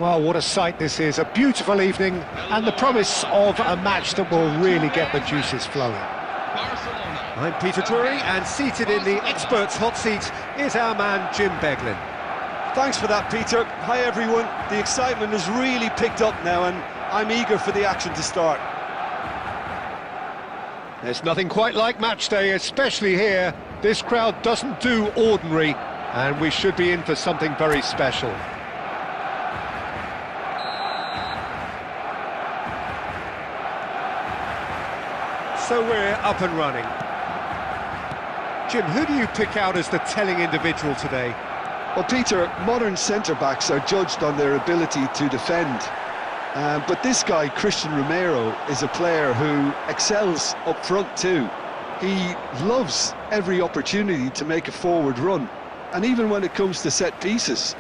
Well, what a sight this is, a beautiful evening and the promise of a match that will really get the juices flowing. I'm Peter Drury, and seated in the experts' hot seat is our man Jim Beglin. Thanks for that, Peter. Hi everyone, the excitement has really picked up now and I'm eager for the action to start. There's nothing quite like match day, especially here. This crowd doesn't do ordinary, and we should be in for something very special. So we're up and running. Jim, who do you pick out as the telling individual today? Well, Peter, modern centre-backs are judged on their ability to defend. But this guy, Christian Romero, is a player who excels up front too. He loves every opportunity to make a forward run. And even when it comes to set pieces,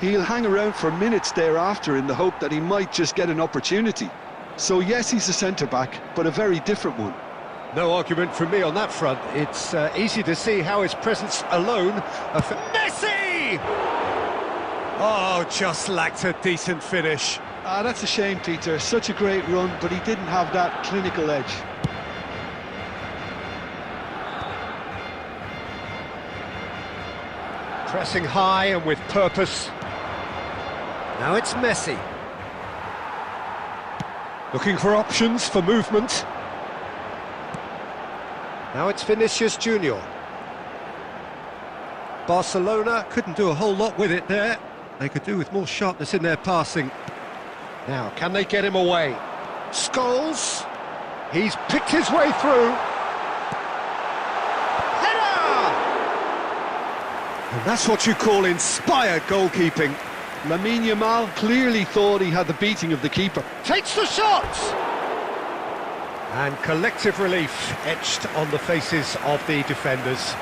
he'll hang around for minutes thereafter in the hope that he might just get an opportunity. So yes, he's a centre-back, but a very different one. No argument from me on that front. It's easy to see how his presence alone... Messi! Oh, just lacked a decent finish. That's a shame, Peter. Such a great run, but he didn't have that clinical edge. Pressing high and with purpose. Now it's Messi. Looking for options for movement. Now it's Vinicius Junior. Barcelona couldn't do a whole lot with it there. They could do with more sharpness in their passing. Now, can they get him away? Scholes, he's picked his way through. Header! And that's what you call inspired goalkeeping. Lamine Yamal clearly thought he had the beating of the keeper. Takes the shot! And collective relief etched on the faces of the defenders.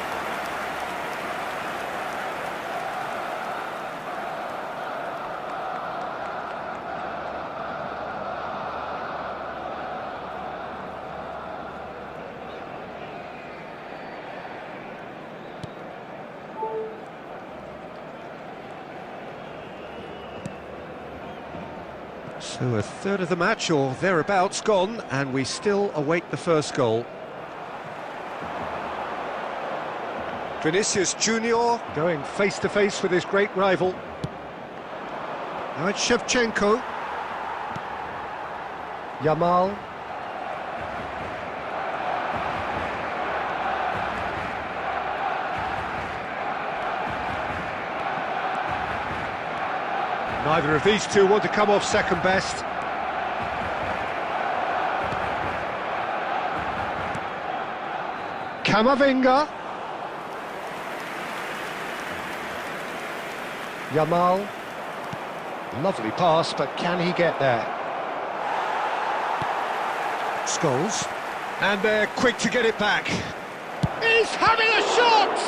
So a third of the match, or thereabouts, gone, and we still await the first goal. Vinicius Junior going face-to-face with his great rival. Now it's Shevchenko. Yamal. Neither of these two want to come off second best. Camavinga. Yamal. Lovely pass, but can he get there? Scholes. And they're quick to get it back. He's having a shot!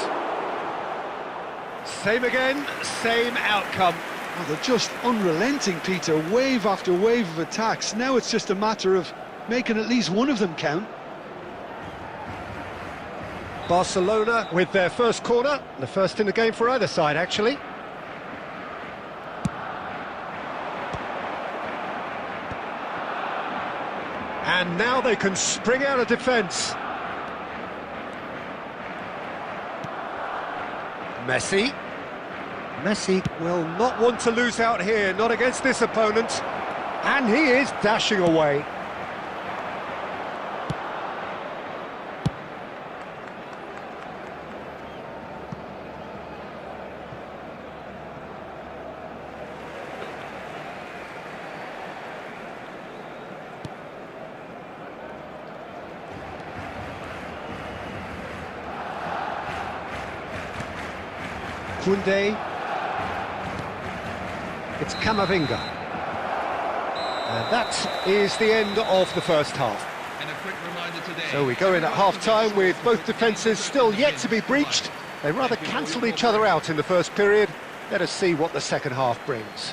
Same again, same outcome. Oh, they're just unrelenting, Peter. Wave after wave of attacks. Now it's just a matter of making at least one of them count. Barcelona with their first corner. The first in the game for either side, actually. And now they can spring out of defence. Messi. Messi will not want to lose out here, not against this opponent. And he is dashing away. Koundé. It's Camavinga. And that is the end of the first half. And a quick reminder today, so we go in at half-time with both defences still yet to be breached. They rather cancelled each other out in the first period. Let us see what the second half brings.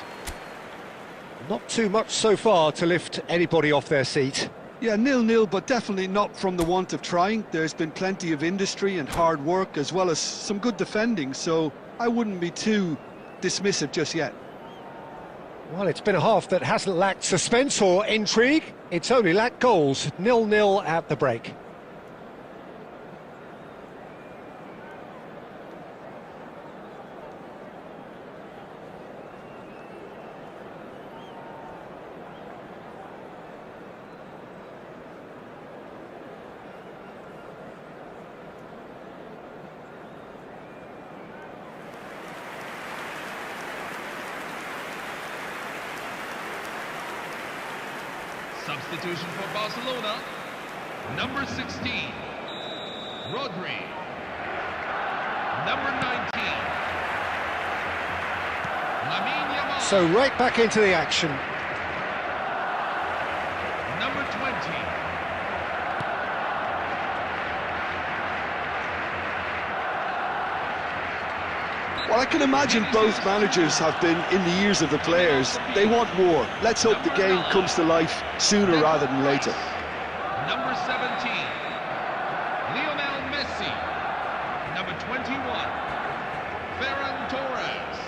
Not too much so far to lift anybody off their seat. Yeah, 0-0, but definitely not from the want of trying. There's been plenty of industry and hard work, as well as some good defending, so I wouldn't be too dismissive just yet. Well, it's been a half that hasn't lacked suspense or intrigue. It's only lacked goals. 0-0 at the break. Substitution for Barcelona, number 16, Rodri, number 19, Lamine Yamal. So right back into the action. Number 20. Well, I can imagine both managers have been in the ears of the players. They want more. Let's hope the game comes to life sooner rather than later. Number 17, Lionel Messi. Number 21, Ferran Torres.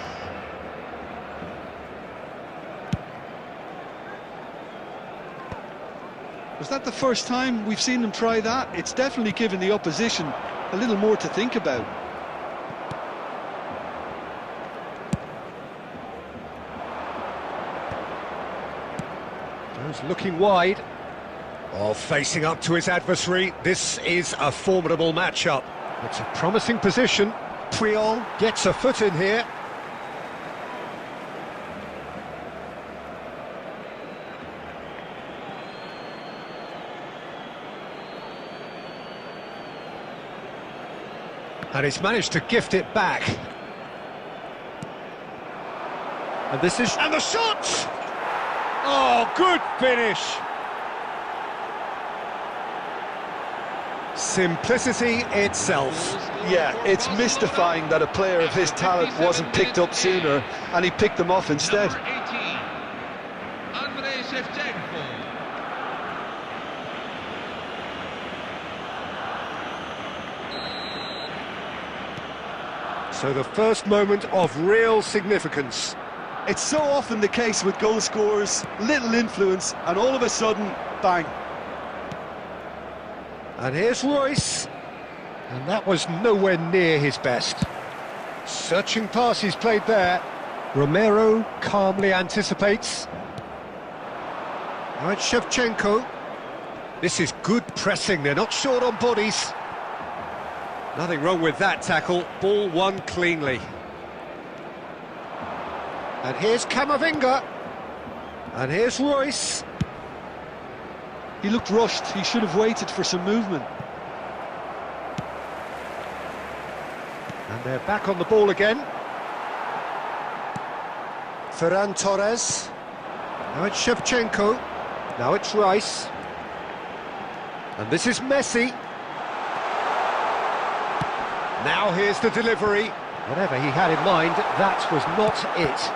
Was that the first time we've seen them try that? It's definitely given the opposition a little more to think about. Looking wide. Oh, facing up to his adversary. This is a formidable matchup. It's a promising position. Puyol gets a foot in here. And he's managed to gift it back. And this is... And the shot! Oh, good finish! Simplicity itself. Yeah, it's mystifying that a player of his talent wasn't picked up sooner, and he picked them off instead. Number 18, Andrei Shevchenko. So the first moment of real significance. It's so often the case with goal scorers, little influence, and all of a sudden, bang. And here's Royce. And that was nowhere near his best. Searching pass he's played there. Romero calmly anticipates. Now it's Shevchenko. This is good pressing, they're not short on bodies. Nothing wrong with that tackle, ball won cleanly. And here's Camavinga. And here's Royce. He looked rushed, he should have waited for some movement. And they're back on the ball again. Ferran Torres. Now it's Shevchenko. Now it's Rice. And this is Messi. Now here's the delivery. Whatever he had in mind, that was not it.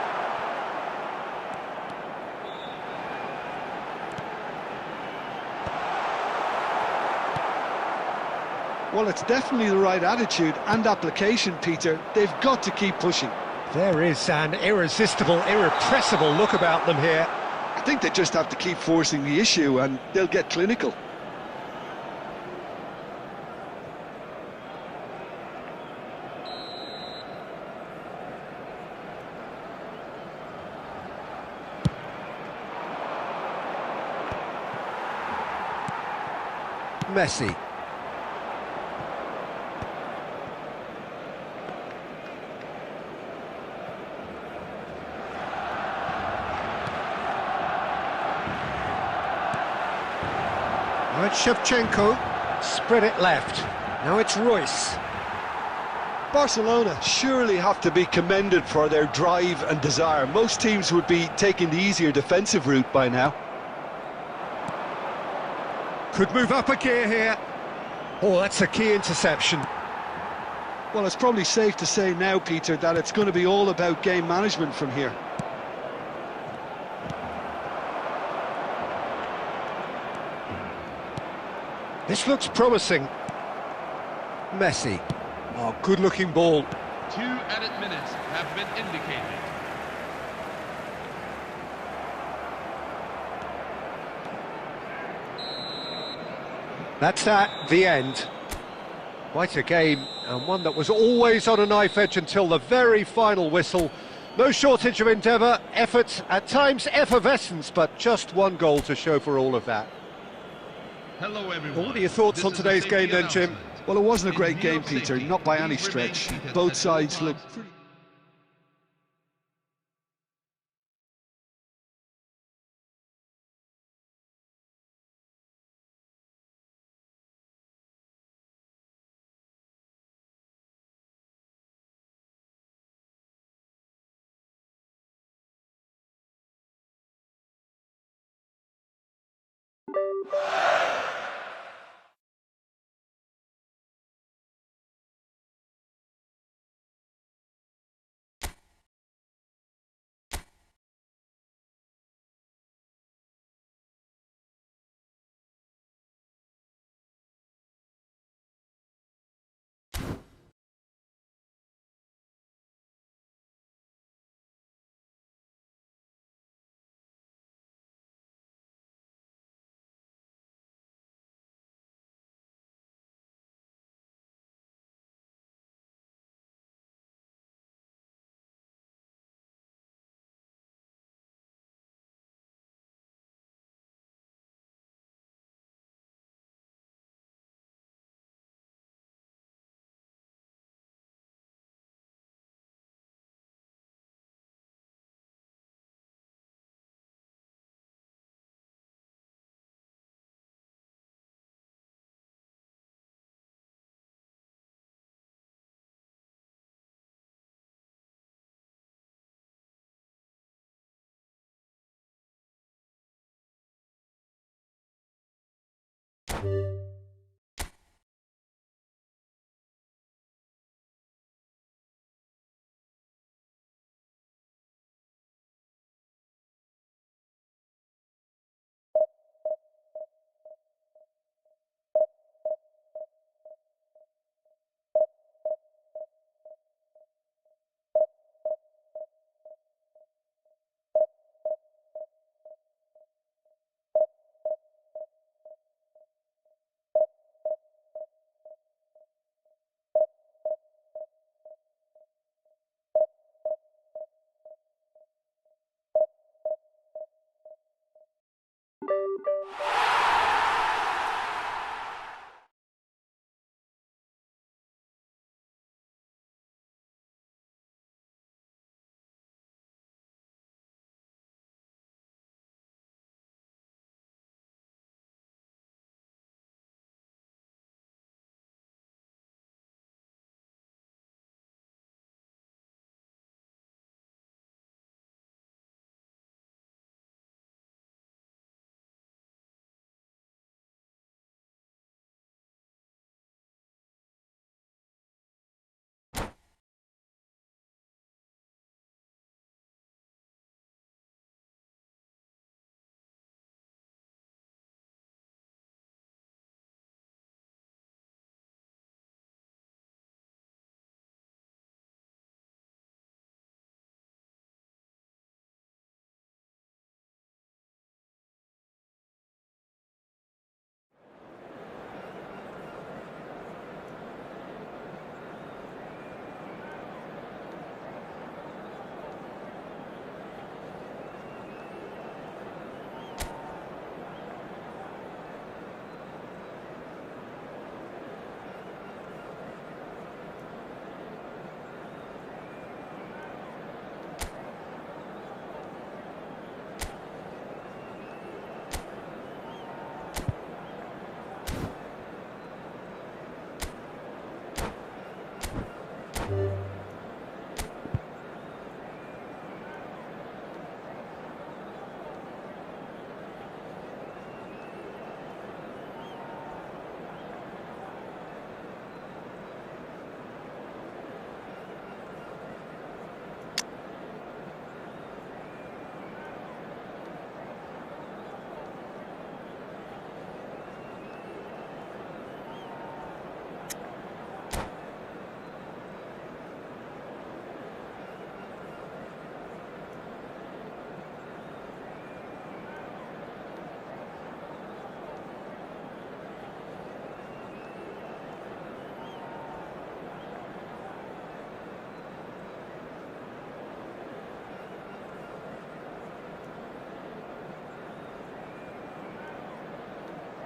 Well, it's definitely the right attitude and application, Peter. They've got to keep pushing. There is an irresistible, irrepressible look about them here. I think they just have to keep forcing the issue and they'll get clinical. Messi. Now it's Shevchenko, spread it left. Now it's Royce. Barcelona surely have to be commended for their drive and desire. Most teams would be taking the easier defensive route by now. Could move up a gear here. Oh, that's a key interception. Well, it's probably safe to say now, Peter, that it's going to be all about game management from here. This looks promising. Messi. Oh, good-looking ball. 2 added minutes have been indicated. That's the end. Quite a game, and one that was always on a knife edge until the very final whistle. No shortage of endeavour, effort, at times effervescence, but just one goal to show for all of that. Hello everyone. Well, what are your thoughts on today's game then, Jim? Well, it wasn't a great game, Peter, not by any stretch. Both sides looked pretty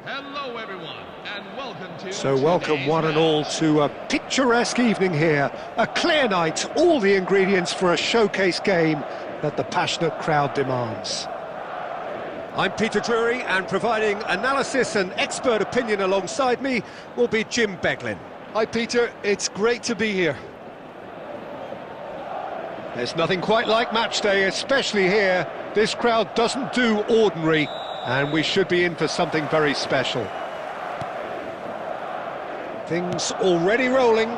Hello everyone, and welcome to... So welcome one and all to a picturesque evening here, a clear night, all the ingredients for a showcase game that the passionate crowd demands. I'm Peter Drury, and providing analysis and expert opinion alongside me will be Jim Beglin. Hi Peter, it's great to be here. There's nothing quite like match day, especially here. This crowd doesn't do ordinary, and we should be in for something very special. Things already rolling.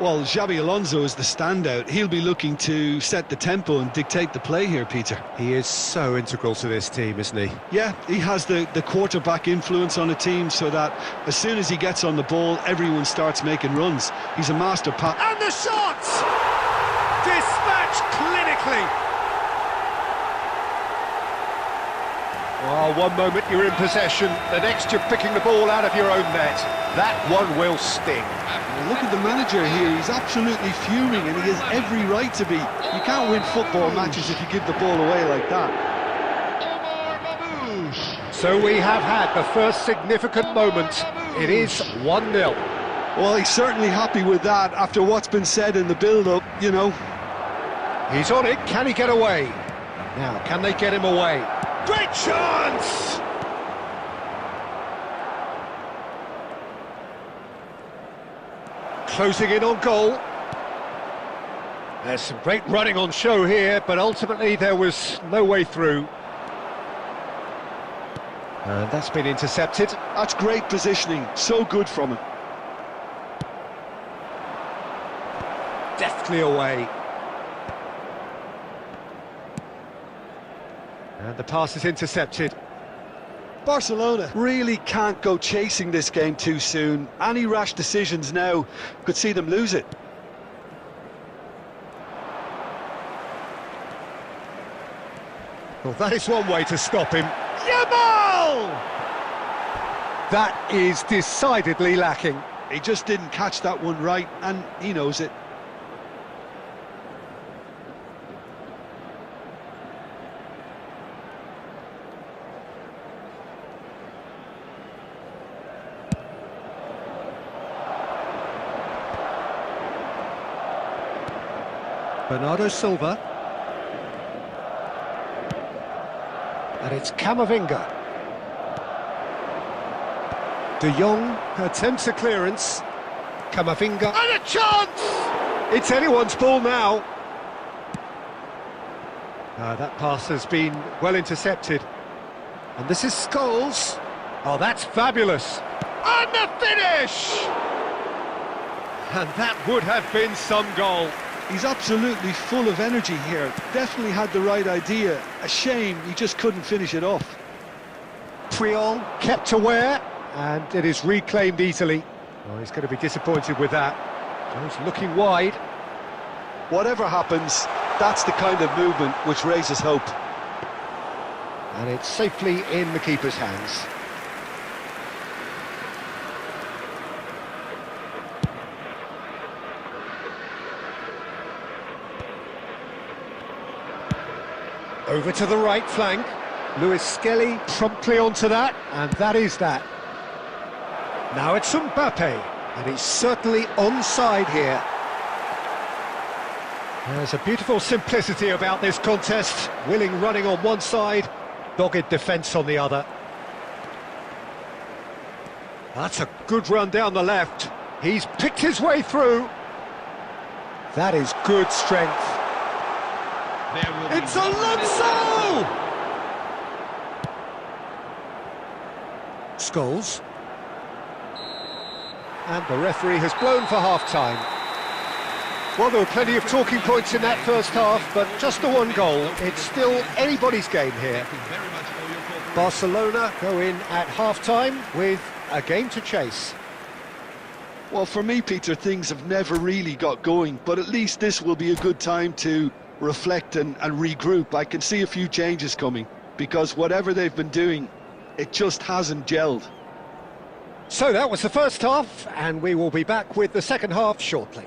Well, Xabi Alonso is the standout. He'll be looking to set the tempo and dictate the play here, Peter. He is so integral to this team, isn't he? Yeah, he has the quarterback influence on a team so that as soon as he gets on the ball, everyone starts making runs. He's a master pass. And the shots! Dispatched clinically. Well, one moment you're in possession, the next you're picking the ball out of your own net. That one will sting. Look at the manager here, he's absolutely fuming and he has every right to be. You can't win football matches if you give the ball away like that. So we have had the first significant moment. It is 1-0. Well, he's certainly happy with that after what's been said in the build-up, you know. He's on it, can he get away? Now, can they get him away? Great chance! Closing in on goal. There's some great running on show here, but ultimately there was no way through. And that's been intercepted. That's great positioning, so good from him. Deftly away. And the pass is intercepted. Barcelona really can't go chasing this game too soon. Any rash decisions now could see them lose it. Well, that is one way to stop him. Yamal! That is decidedly lacking. He just didn't catch that one right, and he knows it. Bernardo Silva. And it's Camavinga. De Jong attempts a clearance. Camavinga. And a chance! It's anyone's ball now. That pass has been well intercepted. And this is Scholes. Oh, that's fabulous. And the finish! And that would have been some goal. He's absolutely full of energy here. Definitely had the right idea. A shame he just couldn't finish it off. Puyol kept aware, and it is reclaimed easily. Oh, he's going to be disappointed with that. He's looking wide. Whatever happens, that's the kind of movement which raises hope. And it's safely in the keeper's hands. Over to the right flank. Luis Skelly promptly onto that, and that is that. Now it's Mbappe, and he's certainly onside here. There's a beautiful simplicity about this contest. Willing running on one side, dogged defence on the other. That's a good run down the left. He's picked his way through. That is good strength. It's Alonso! Scholes. And the referee has blown for half-time. Well, there were plenty of talking points in that first half, but just the one goal. It's still anybody's game here. Barcelona go in at half-time with a game to chase. Well, for me, Peter, things have never really got going, but at least this will be a good time to reflect and regroup. I can see a few changes coming, because whatever they've been doing, it just hasn't gelled. So that was the first half, and we will be back with the second half shortly.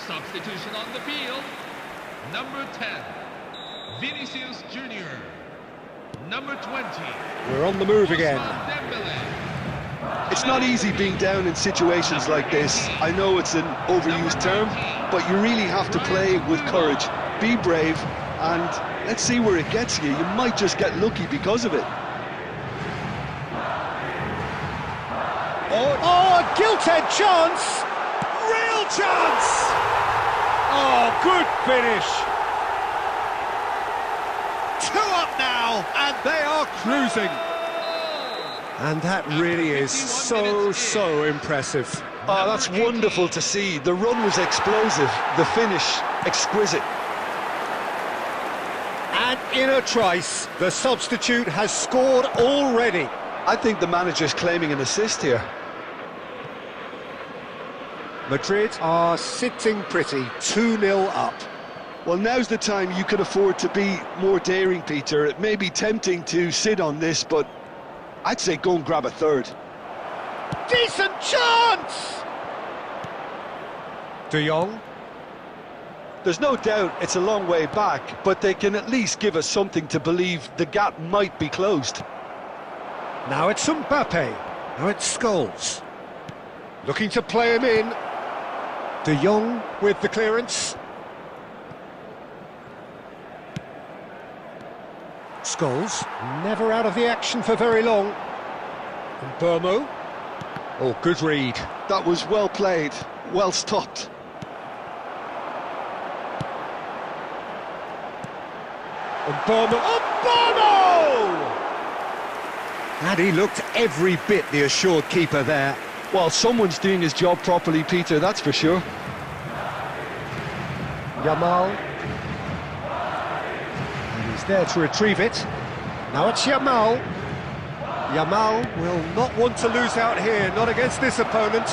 Substitution on the field. Number 10, Vinicius Jr. Number 20. We're on the move again. It's not easy being down in situations like this. I know it's an overused term, but you really have to play with courage. Be brave, and let's see where it gets you. You might just get lucky because of it. Oh, a gilt-edged chance! Real chance! Oh, good finish! 2 up now, and they are cruising. And that really is so impressive. Oh, that's wonderful to see. The run was explosive, the finish exquisite. And in a trice, the substitute has scored already. I think the manager's claiming an assist here. Madrid are sitting pretty, 2-0 up. Well, now's the time you can afford to be more daring, Peter. It may be tempting to sit on this, but I'd say go and grab a third. Decent chance! De Jong. There's no doubt it's a long way back, but they can at least give us something to believe the gap might be closed. Now it's Mbappe. Now it's Scholes. Looking to play him in. De Jong with the clearance. Scholes, never out of the action for very long. And Burmo. Oh, good read. That was well played, well stopped. And Burmo. Oh, Burmo! And he looked every bit the assured keeper there. Well, someone's doing his job properly, Peter, that's for sure. Yamal. And he's there to retrieve it. Now it's Yamal. Yamal will not want to lose out here, not against this opponent.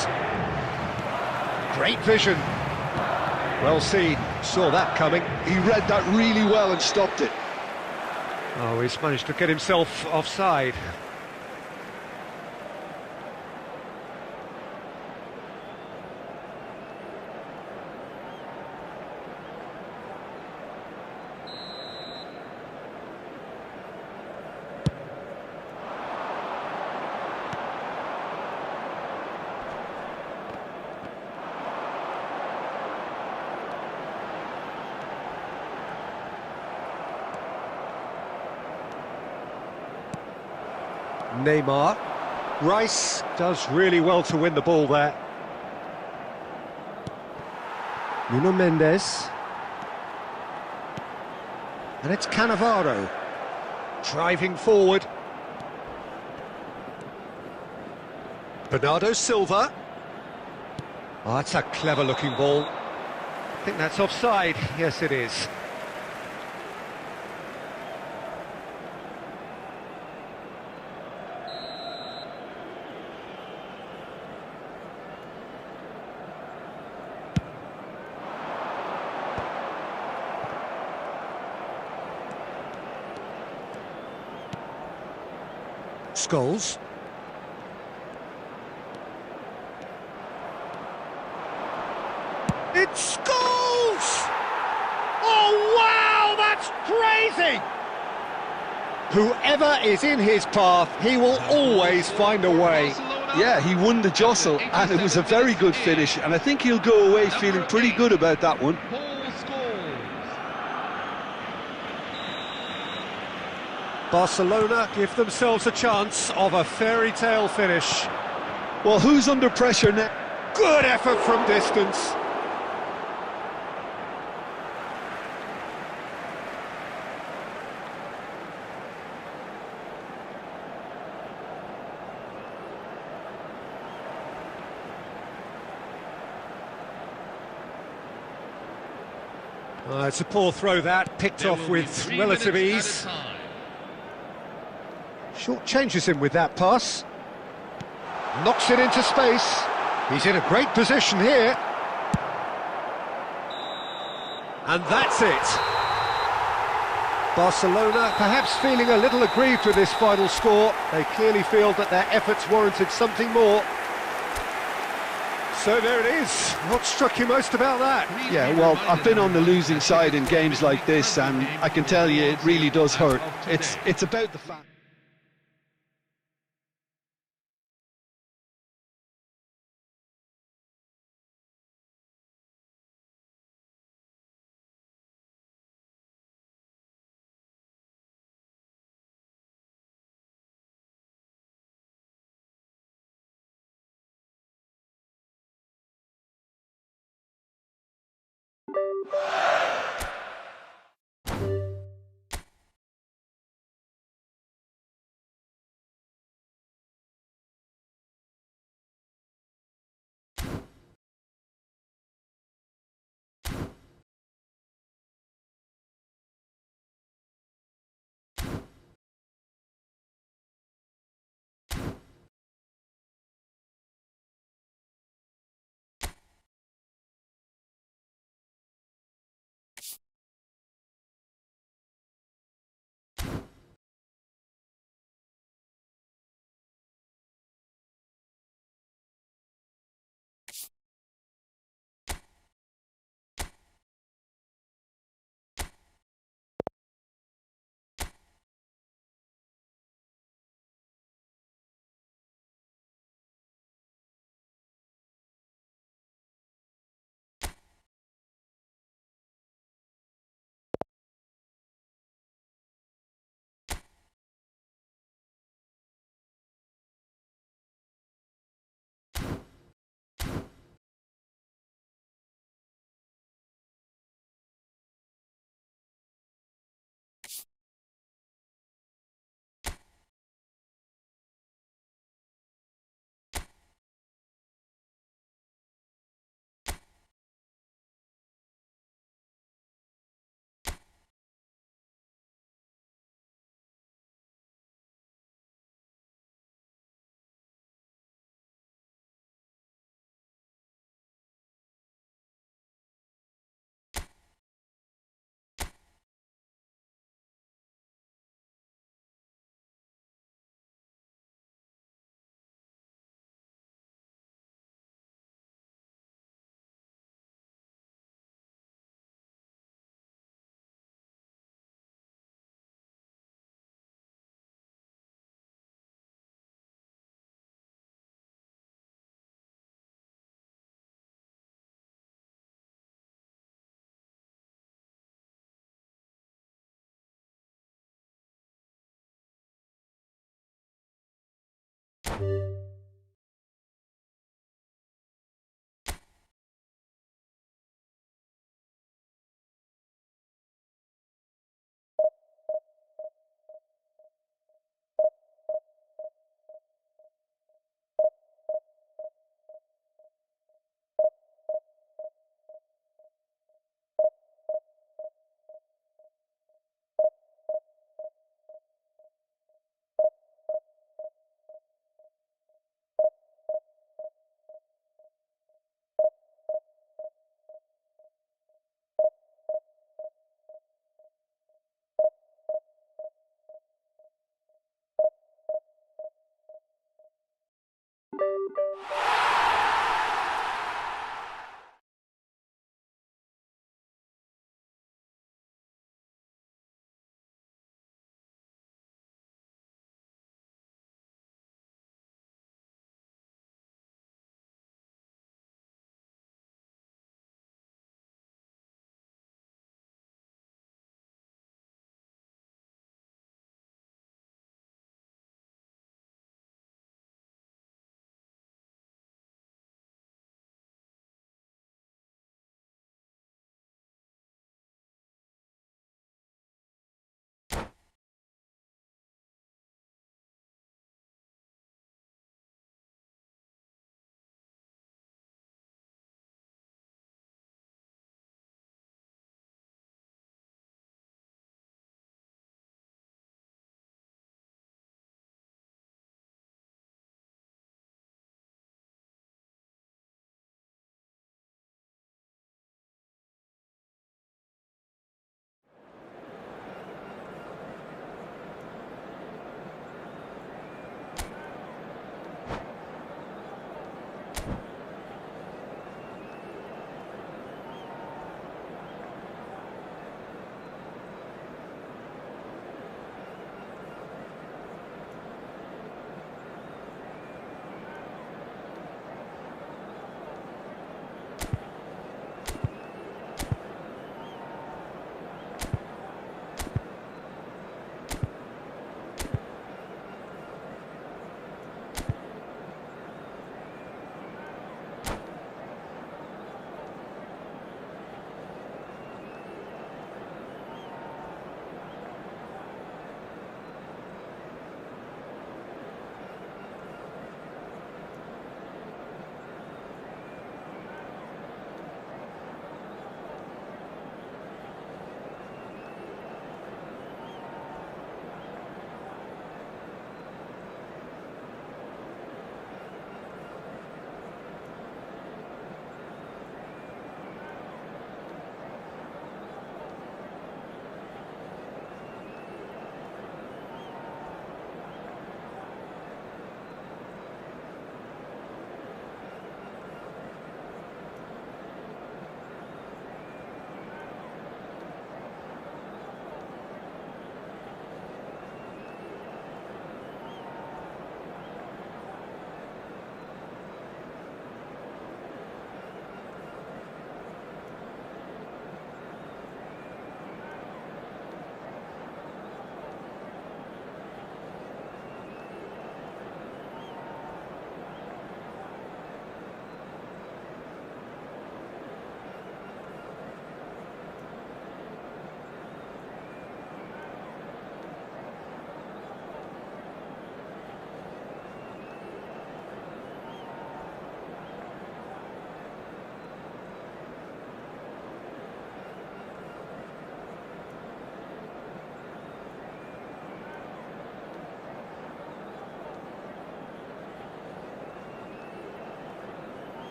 Great vision. Well seen, saw that coming. He read that really well and stopped it. Oh, he's managed to get himself offside. Neymar. Rice does really well to win the ball there. Nuno Mendes. And it's Cannavaro. Driving forward. Bernardo Silva. Oh, that's a clever looking ball. I think that's offside. Yes, it is. Scholes. It's Scholes! Oh, wow, that's crazy! Whoever is in his path, he will always find a way. Yeah, he won the jostle, and it was a very good finish, and I think he'll go away feeling pretty good about that one. Barcelona give themselves a chance of a fairy tale finish. Well, who's under pressure now? Good effort from distance. It's a poor throw that, picked off with relative ease. Short changes him with that pass. Knocks it into space. He's in a great position here. And that's it. Barcelona perhaps feeling a little aggrieved with this final score. They clearly feel that their efforts warranted something more. So there it is. What struck you most about that? Yeah, well, I've been on the losing side in games like this, and I can tell you it really does hurt. It's about the fact.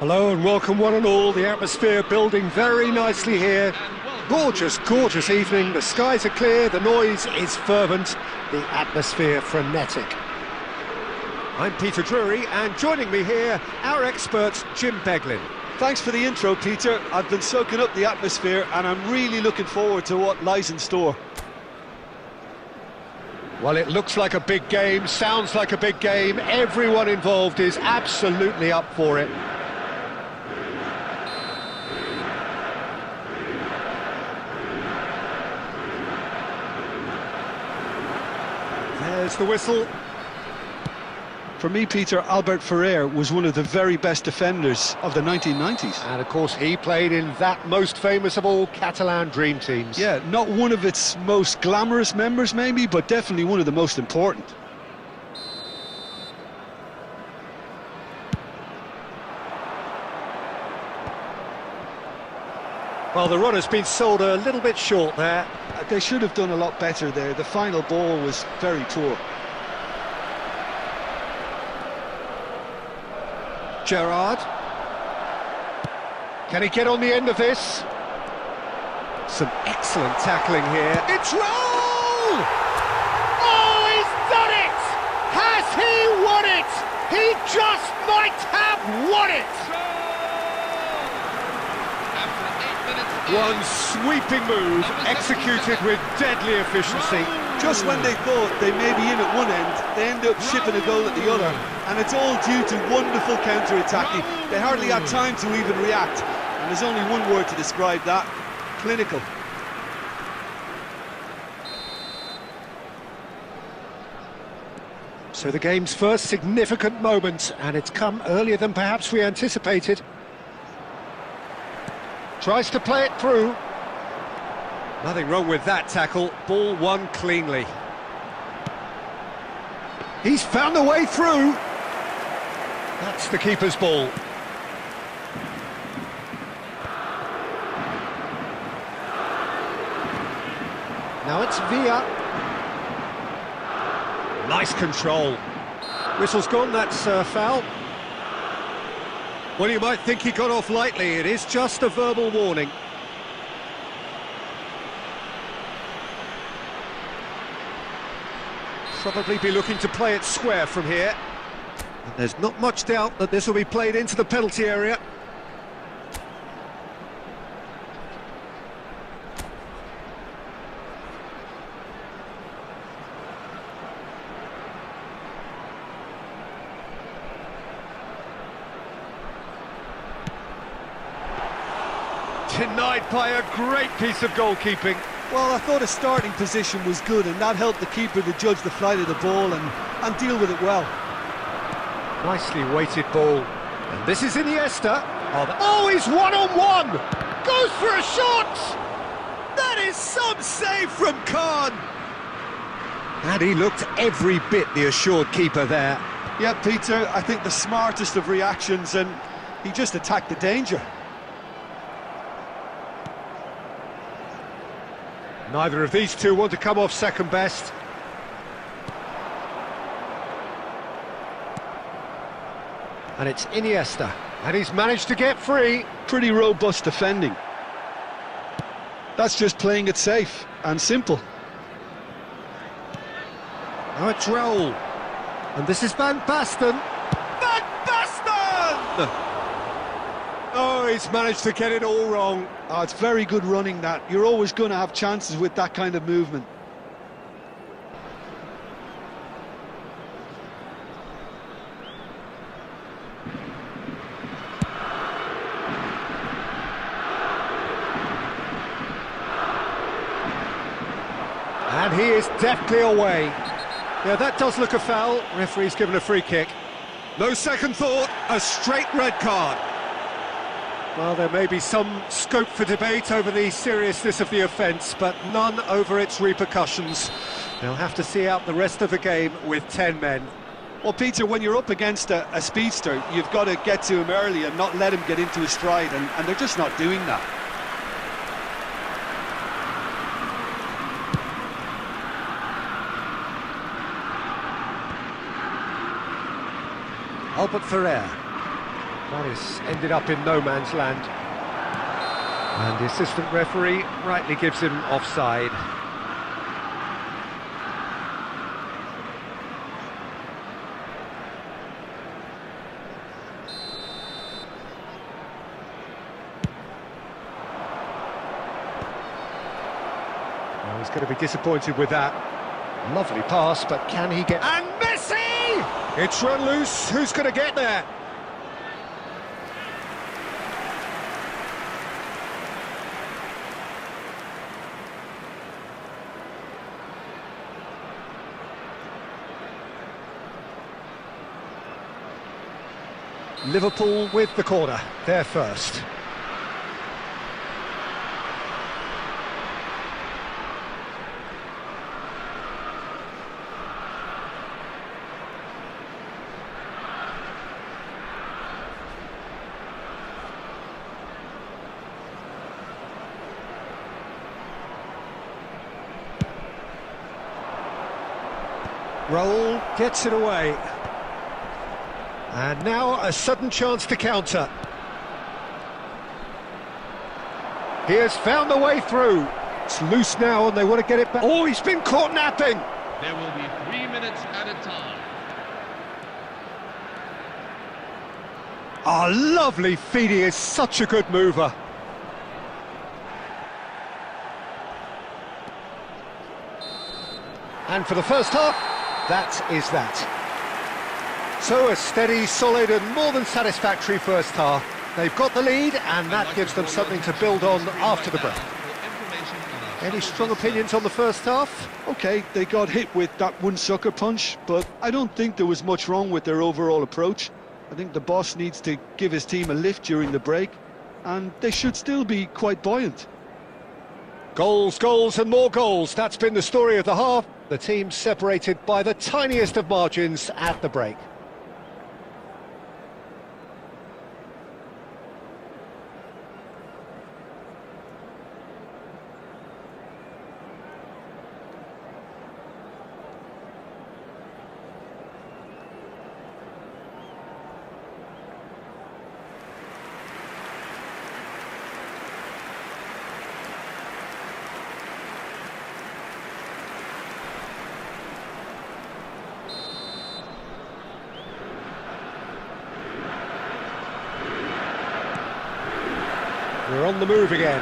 Hello and welcome one and all. The atmosphere building very nicely here. Gorgeous, gorgeous evening. The skies are clear, the noise is fervent, the atmosphere frenetic. I'm Peter Drury, and joining me here, our expert, Jim Beglin. Thanks for the intro, Peter. I've been soaking up the atmosphere, and I'm really looking forward to what lies in store. Well, it looks like a big game, sounds like a big game. Everyone involved is absolutely up for it. There's the whistle. For me, Peter, Albert Ferrer was one of the very best defenders of the 1990s. And of course, he played in that most famous of all Catalan dream teams. Yeah, not one of its most glamorous members, maybe, but definitely one of the most important. Well, the run has been sold a little bit short there. They should have done a lot better there. The final ball was very poor. Gerrard. Can he get on the end of this? Some excellent tackling here. It's roll! Oh, he's done it! Has he won it? He just might have won it! One sweeping move, executed with deadly efficiency. Just when they thought they may be in at one end, they end up shipping a goal at the other. And it's all due to wonderful counter-attacking. They hardly had time to even react. And there's only one word to describe that: clinical. So the game's first significant moment, and it's come earlier than perhaps we anticipated. Tries to play it through. Nothing wrong with that tackle. Ball won cleanly. He's found a way through. That's the keeper's ball. Now it's Villa. Nice control. Whistle's gone, that's foul. Well, you might think he got off lightly. It is just a verbal warning. Probably be looking to play it square from here. And there's not much doubt that this will be played into the penalty area. Denied by a great piece of goalkeeping. Well, I thought his starting position was good, and that helped the keeper to judge the flight of the ball and deal with it well. Nicely weighted ball. And this is Iniesta. Oh, he's one-on-one! Goes for a shot! That is some save from Khan! And he looked every bit the assured keeper there. Yeah, Peter, I think the smartest of reactions, and he just attacked the danger. Neither of these two want to come off second best. And it's Iniesta, and he's managed to get free. Pretty robust defending. That's just playing it safe and simple. Now it's Raul. And this is Van Basten. Van Basten! Oh, he's managed to get it all wrong. Oh, it's very good running, that. You're always going to have chances with that kind of movement. And he is deftly away. Yeah, that does look a foul. Referee's given a free kick. No second thought, a straight red card. Well, there may be some scope for debate over the seriousness of the offence, but none over its repercussions. They'll have to see out the rest of the game with 10 men. Well, Peter, when you're up against a speedster, you've got to get to him early and not let him get into his stride, and they're just not doing that. Albert Ferrer. Morris ended up in no man's land. And the assistant referee rightly gives him offside. Oh, he's going to be disappointed with that. Lovely pass, but can he get... And Messi! It's run loose. Who's going to get there? Liverpool with the corner. They're first. Raul gets it away. And now a sudden chance to counter. He has found a way through. It's loose now and they want to get it back. Oh, he's been caught napping. There will be 3 minutes at a time. Oh, lovely feed. He is such a good mover. And for the first half, that is that. So a steady, solid and more than satisfactory first half. They've got the lead and that gives them something to build on after the break. Any strong opinions on the first half? Okay, they got hit with that one sucker punch, but I don't think there was much wrong with their overall approach. I think the boss needs to give his team a lift during the break, and they should still be quite buoyant. Goals, goals and more goals. That's been the story of the half. The team separated by the tiniest of margins at the break. We're on the move again.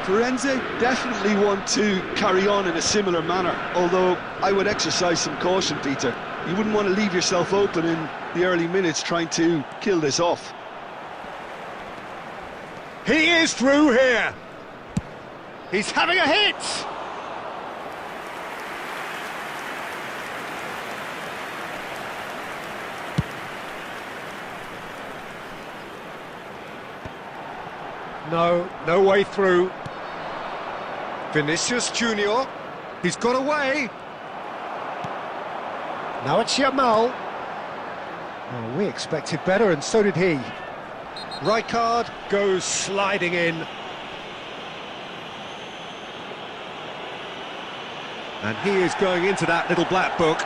Firenze definitely want to carry on in a similar manner, although I would exercise some caution, Peter. You wouldn't want to leave yourself open in the early minutes trying to kill this off. He is through here. He's having a hit. No way through. Vinicius Junior. He's got away. Now it's Yamal. Oh, we expected better, and so did he. Rijkaard goes sliding in. And he is going into that little black book.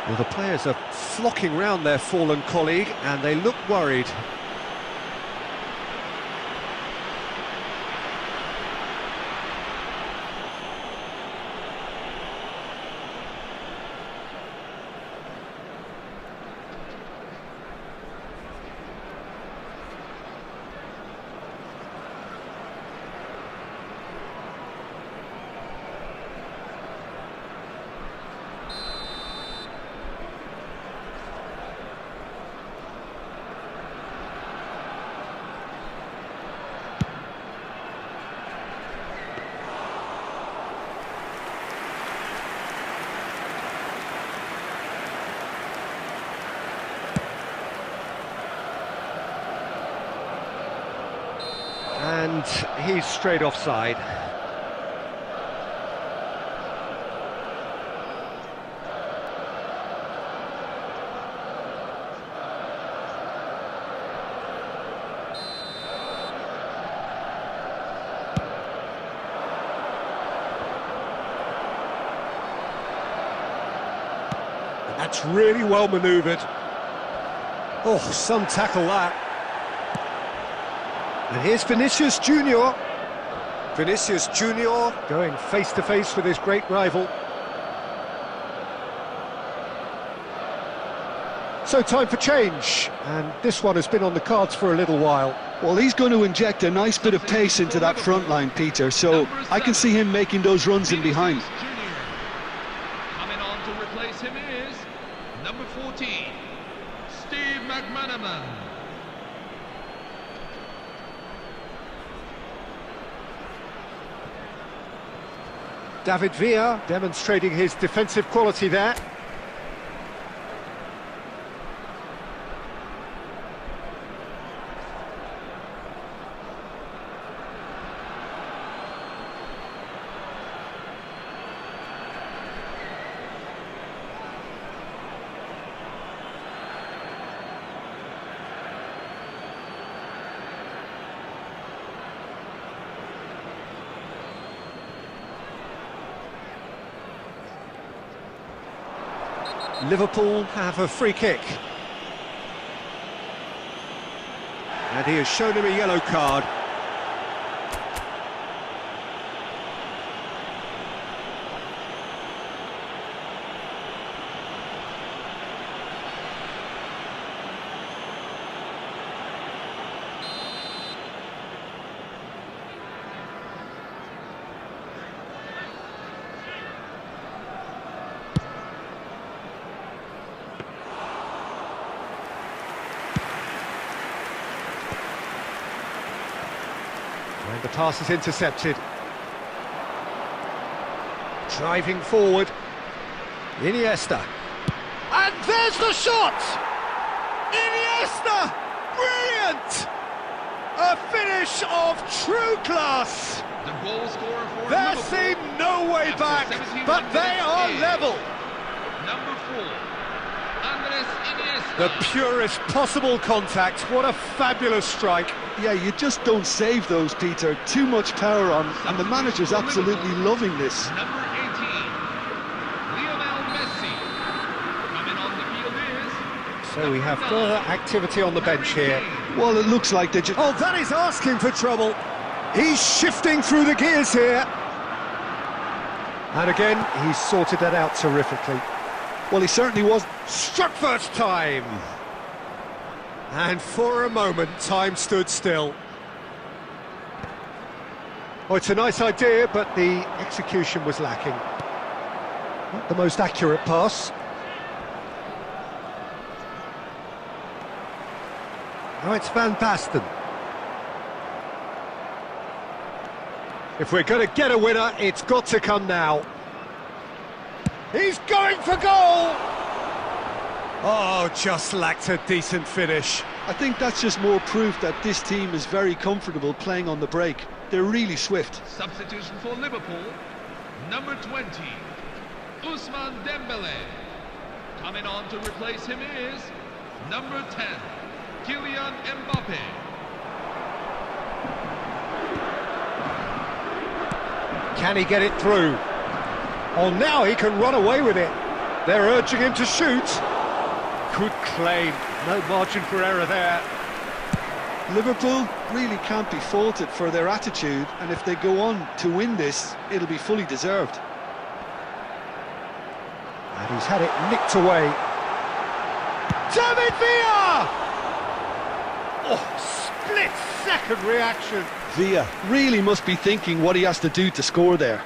Well, the players are flocking round their fallen colleague, and they look worried. And he's straight offside. And that's really well manoeuvred. Oh, some tackle that. And here's Vinicius Junior. Vinicius Junior going face-to-face with his great rival. So time for change, and this one has been on the cards for a little while. Well, he's going to inject a nice bit of pace into that front line, Peter, so I can see him making those runs in behind. Coming on to replace him is number 14, Steve McManaman. David Villa demonstrating his defensive quality there. Liverpool have a free kick. And he has shown him a yellow card. And the pass is intercepted. Driving forward. Iniesta. And there's the shot! Iniesta! Brilliant! A finish of true class! The goal scorer for There Liverpool seemed no way after back, 71 but they are minutes. level. Number 4, Andres Iniesta. The purest possible contact. What a fabulous strike. Yeah, you just don't save those, Peter. Too much power on, and the manager's absolutely loving this. Number 18, Lionel Messi. Coming on the field is... So we have further activity on the bench here. Well, it looks like they just... Oh, that is asking for trouble. He's shifting through the gears here. And again, he's sorted that out terrifically. Well, he certainly was. Struck first time. And for a moment, time stood still. Oh, it's a nice idea, but the execution was lacking. Not the most accurate pass. Now it's Van Basten. If we're going to get a winner, it's got to come now. He's going for goal! Oh, just lacked a decent finish. I think that's just more proof that this team is very comfortable playing on the break. They're really swift. Substitution for Liverpool, number 20, Ousmane Dembele. Coming on to replace him is number 10, Kylian Mbappe. Can he get it through? Oh, now he can run away with it. They're urging him to shoot. Good claim. No margin for error there. Liverpool really can't be faulted for their attitude, and if they go on to win this, it'll be fully deserved. And he's had it nicked away. David Villa! Oh, split-second reaction. Villa really must be thinking what he has to do to score there.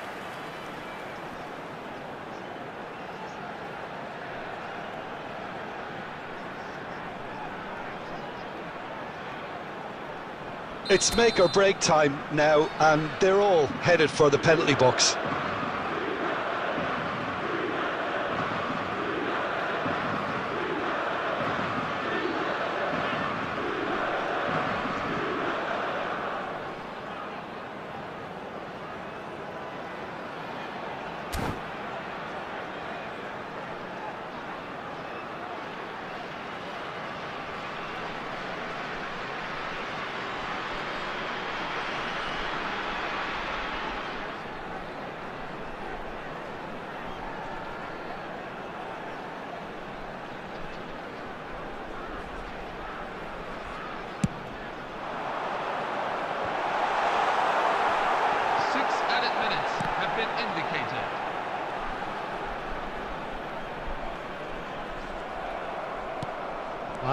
It's make or break time now, and they're all headed for the penalty box.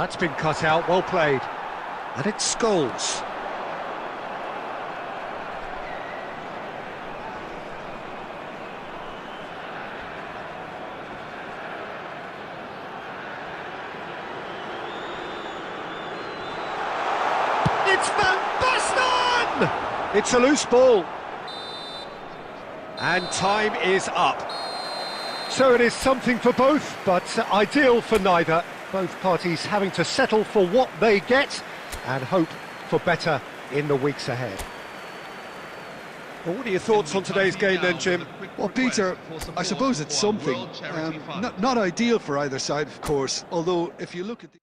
That's been cut out, well played. And it's Scholes. It's Van Basten! It's a loose ball. And time is up. So it is something for both, but ideal for neither. Both parties having to settle for what they get and hope for better in the weeks ahead. Well, what are your thoughts on today's game then, Jim? Well, Peter, I suppose it's something. Not ideal for either side, of course, although if you look at the...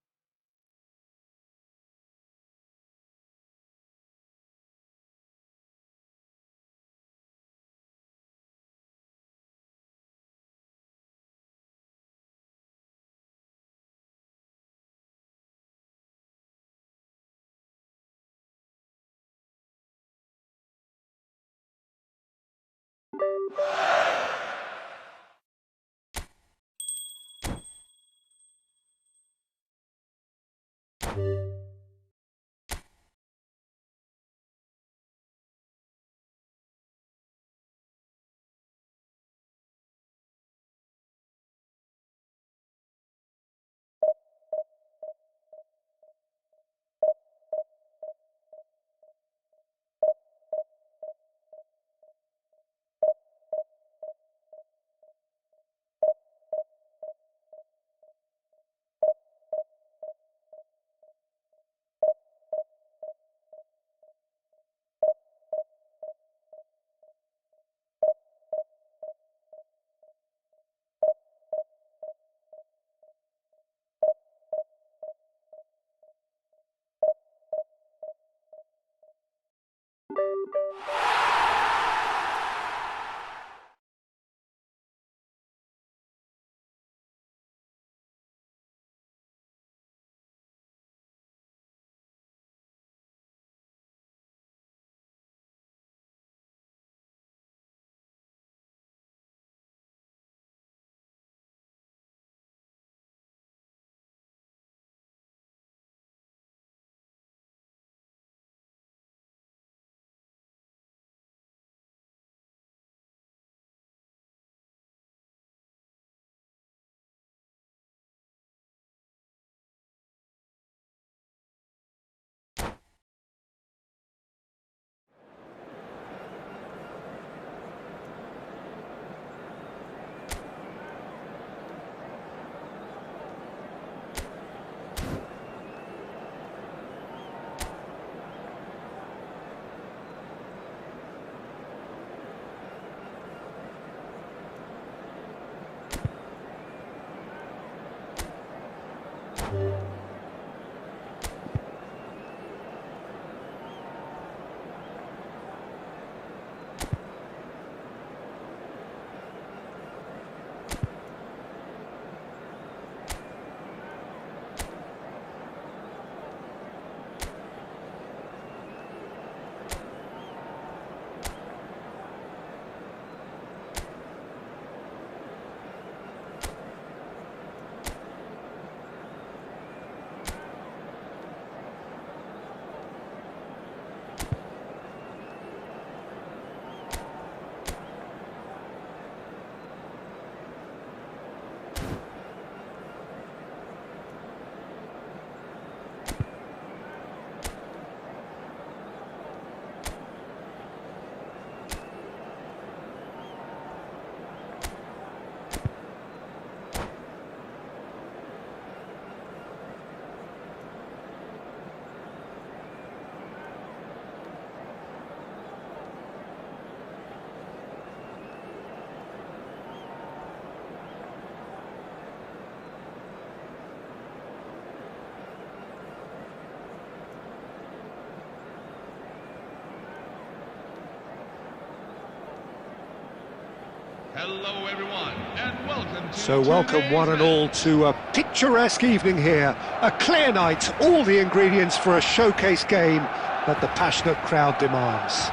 Hello everyone, and welcome to So welcome one and all to a picturesque evening here. A clear night, all the ingredients for a showcase game that the passionate crowd demands.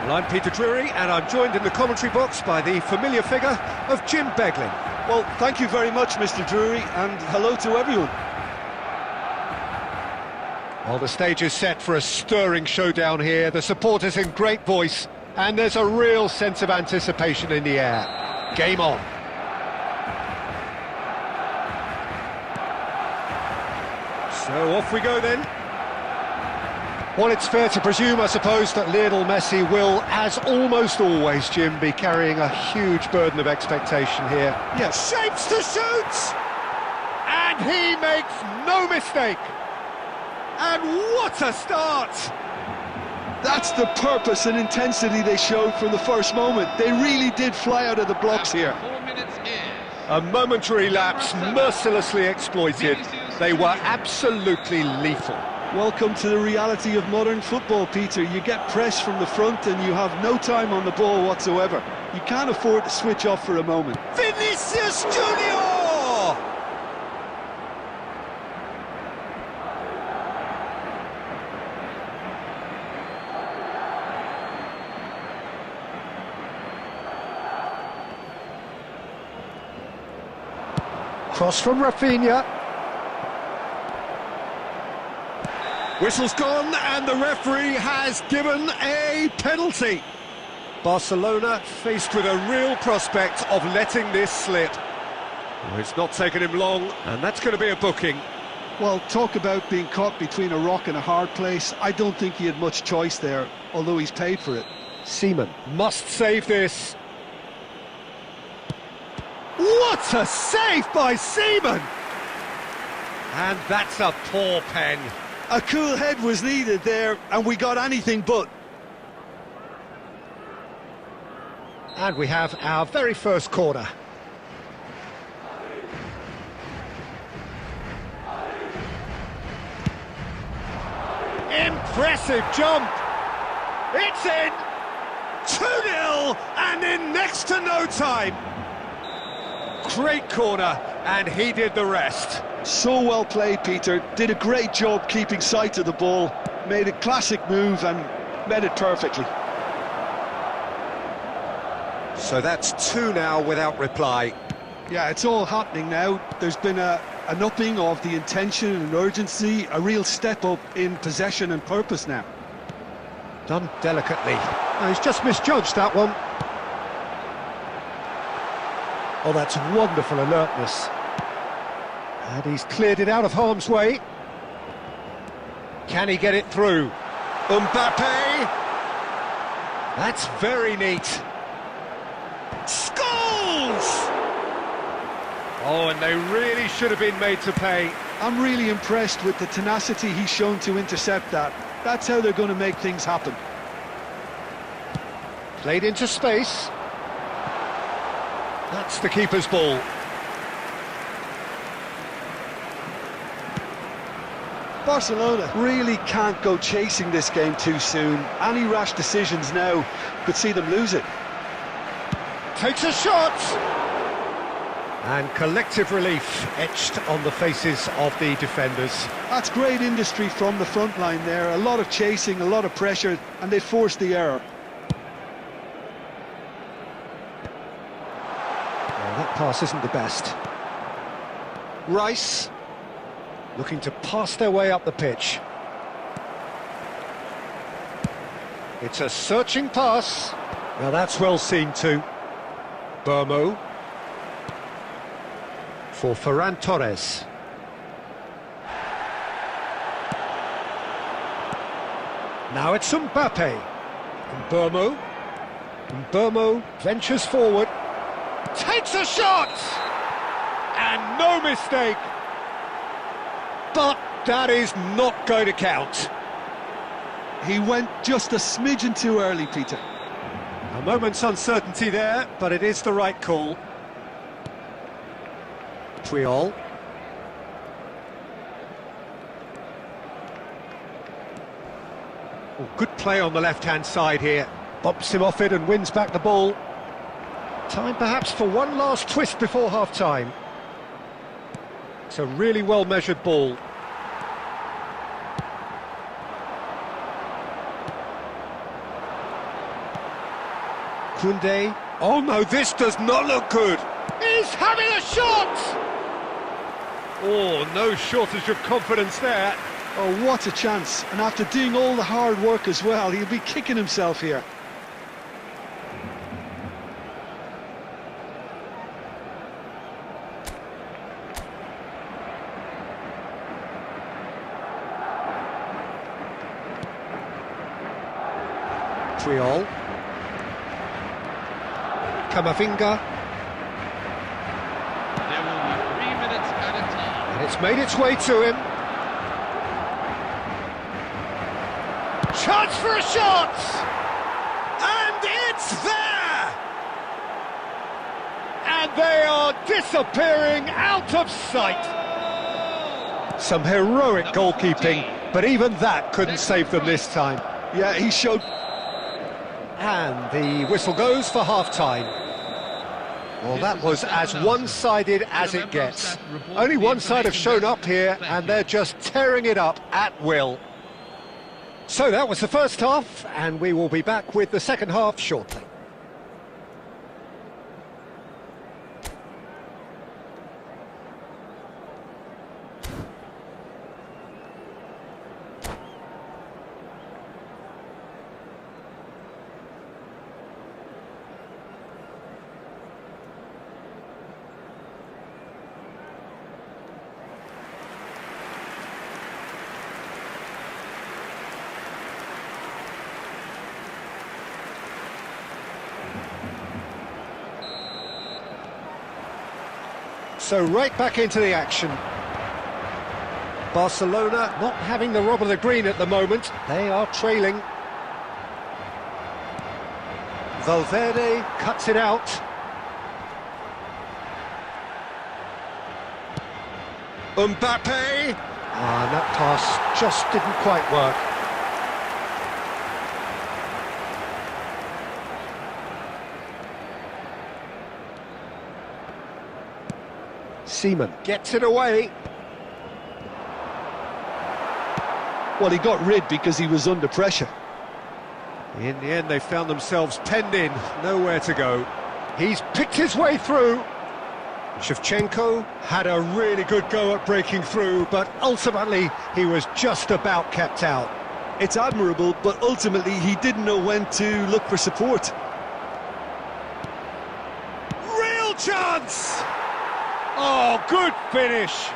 Well, I'm Peter Drury, and I'm joined in the commentary box by the familiar figure of Jim Beglin. Well, thank you very much, Mr. Drury, and hello to everyone. Well, the stage is set for a stirring showdown here. The supporters in great voice, and there's a real sense of anticipation in the air. Game on. So off we go then. Well, it's fair to presume, I suppose, that Lionel Messi will, as almost always, Jim, be carrying a huge burden of expectation here. Yes. Shapes to shoot! And he makes no mistake! And what a start! That's the purpose and intensity they showed from the first moment. They really did fly out of the blocks here. 4 minutes in. A momentary lapse mercilessly exploited. They were absolutely lethal. Welcome to the reality of modern football, Peter. You get press from the front and you have no time on the ball whatsoever. You can't afford to switch off for a moment. Vinicius Junior! Cross from Rafinha. Whistle's gone and the referee has given a penalty. Barcelona faced with a real prospect of letting this slip. Well, it's not taken him long, and that's going to be a booking. Well, talk about being caught between a rock and a hard place. I don't think he had much choice there, although he's paid for it. Seaman must save this. What a save by Seaman! And that's a poor pen. A cool head was needed there, and we got anything but. And we have our very first corner. Impressive jump! It's in! 2-0, and in next to no time! Great corner, and he did the rest. So well played, Peter. Did a great job keeping sight of the ball. Made a classic move and met it perfectly. So that's 2 now without reply. Yeah, it's all happening now. There's been an upping of the intention and urgency, a real step up in possession and purpose now. Done delicately. No, he's just misjudged that one. Oh, that's wonderful alertness. And he's cleared it out of harm's way. Can he get it through? Mbappe! That's very neat. Scores! Oh, and they really should have been made to pay. I'm really impressed with the tenacity he's shown to intercept that. That's how they're going to make things happen. Played into space. That's the keeper's ball. Barcelona really can't go chasing this game too soon. Any rash decisions now could see them lose it. Takes a shot! And collective relief etched on the faces of the defenders. That's great industry from the front line there. A lot of chasing, a lot of pressure, and they forced the error. Well, that pass isn't the best. Rice looking to pass their way up the pitch. It's a searching pass. Now that's well seen too. Burmo for Ferran Torres. Now it's Mbappe. Burmo. Burmo ventures forward. Takes a shot! And no mistake. But that is not going to count. He went just a smidgen too early, Peter. A moment's uncertainty there, but it is the right call. Puyol. Oh, good play on the left-hand side here. Bumps him off it and wins back the ball. Time perhaps for one last twist before half-time. It's a really well-measured ball. Koundé. Oh no, this does not look good. He's having a shot! Oh, no shortage of confidence there. Oh, what a chance. And after doing all the hard work as well, he'll be kicking himself here. Triol. Camavinga. There will be 3 minutes added time. And it's made its way to him. Chance for a shot! And it's there! And they are disappearing out of sight. Some heroic goalkeeping, but even that couldn't save them this time. Yeah, he showed... And the whistle goes for half-time. Well, that was as one-sided as it gets. Only one side have shown up here, and they're just tearing it up at will. So that was the first half, and we will be back with the second half shortly. So right back into the action. Barcelona not having the rob of the green at the moment. They are trailing. Valverde cuts it out. Mbappe. Ah, that pass just didn't quite work. Seaman gets it away. Well, he got rid because he was under pressure. In the end, they found themselves penned in, nowhere to go. He's picked his way through. Shevchenko had a really good go at breaking through, but ultimately he was just about kept out. It's admirable, but ultimately he didn't know when to look for support. Real chance! Oh, good finish.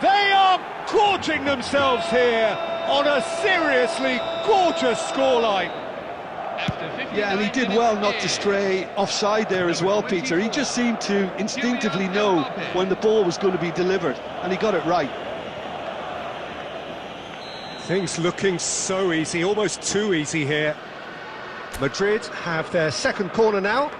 They are gorging themselves here on a seriously gorgeous scoreline. Yeah, and he did well not to stray offside there as well, Peter. He just seemed to instinctively know when the ball was going to be delivered, and he got it right. Things looking so easy, almost too easy here. Madrid have their second corner now.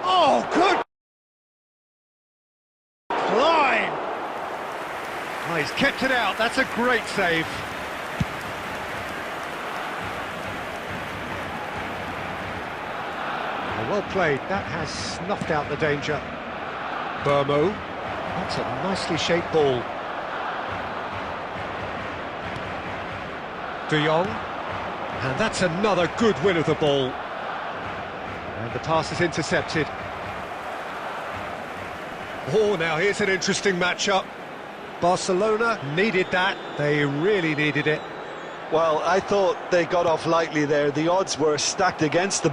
Oh, good climb! Oh, he's kept it out, that's a great save. Oh, well played, that has snuffed out the danger. Burmo, that's a nicely shaped ball. De Jong, and that's another good win of the ball. And the pass is intercepted. Oh, now here's an interesting matchup. Barcelona needed that. They really needed it. Well, I thought they got off lightly there. The odds were stacked against them.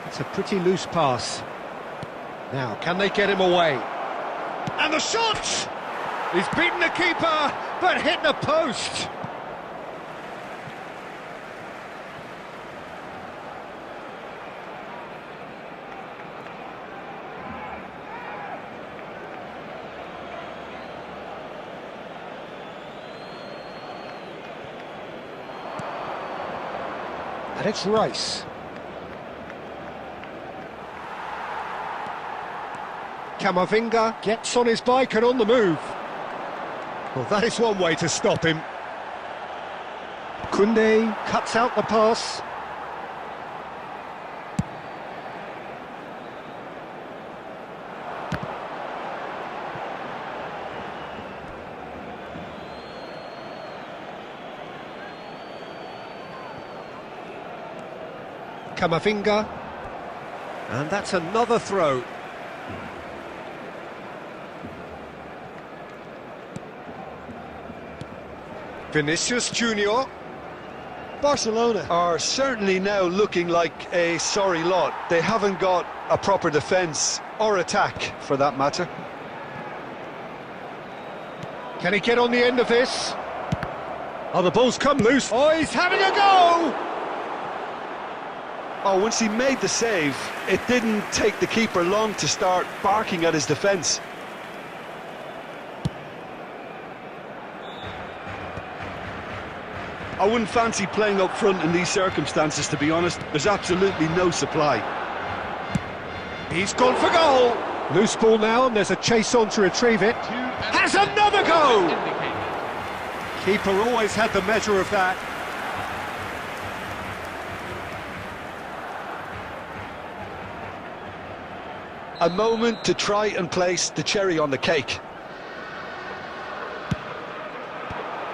It's a pretty loose pass. Now, can they get him away? And the shot! He's beaten the keeper, but hit the post. And it's Rice. Camavinga gets on his bike and on the move. Well, that is one way to stop him. Koundé cuts out the pass. Camavinga, and that's another throw. Vinicius Junior. Barcelona are certainly now looking like a sorry lot. They haven't got a proper defence or attack, for that matter. Can he get on the end of this? Oh, the ball's come loose. Oh, he's having a go! Oh, once he made the save, it didn't take the keeper long to start barking at his defence. I wouldn't fancy playing up front in these circumstances, to be honest. There's absolutely no supply. He's gone for goal. Loose ball now, and there's a chase on to retrieve it. Has another go! Keeper always had the measure of that. A moment to try and place the cherry on the cake.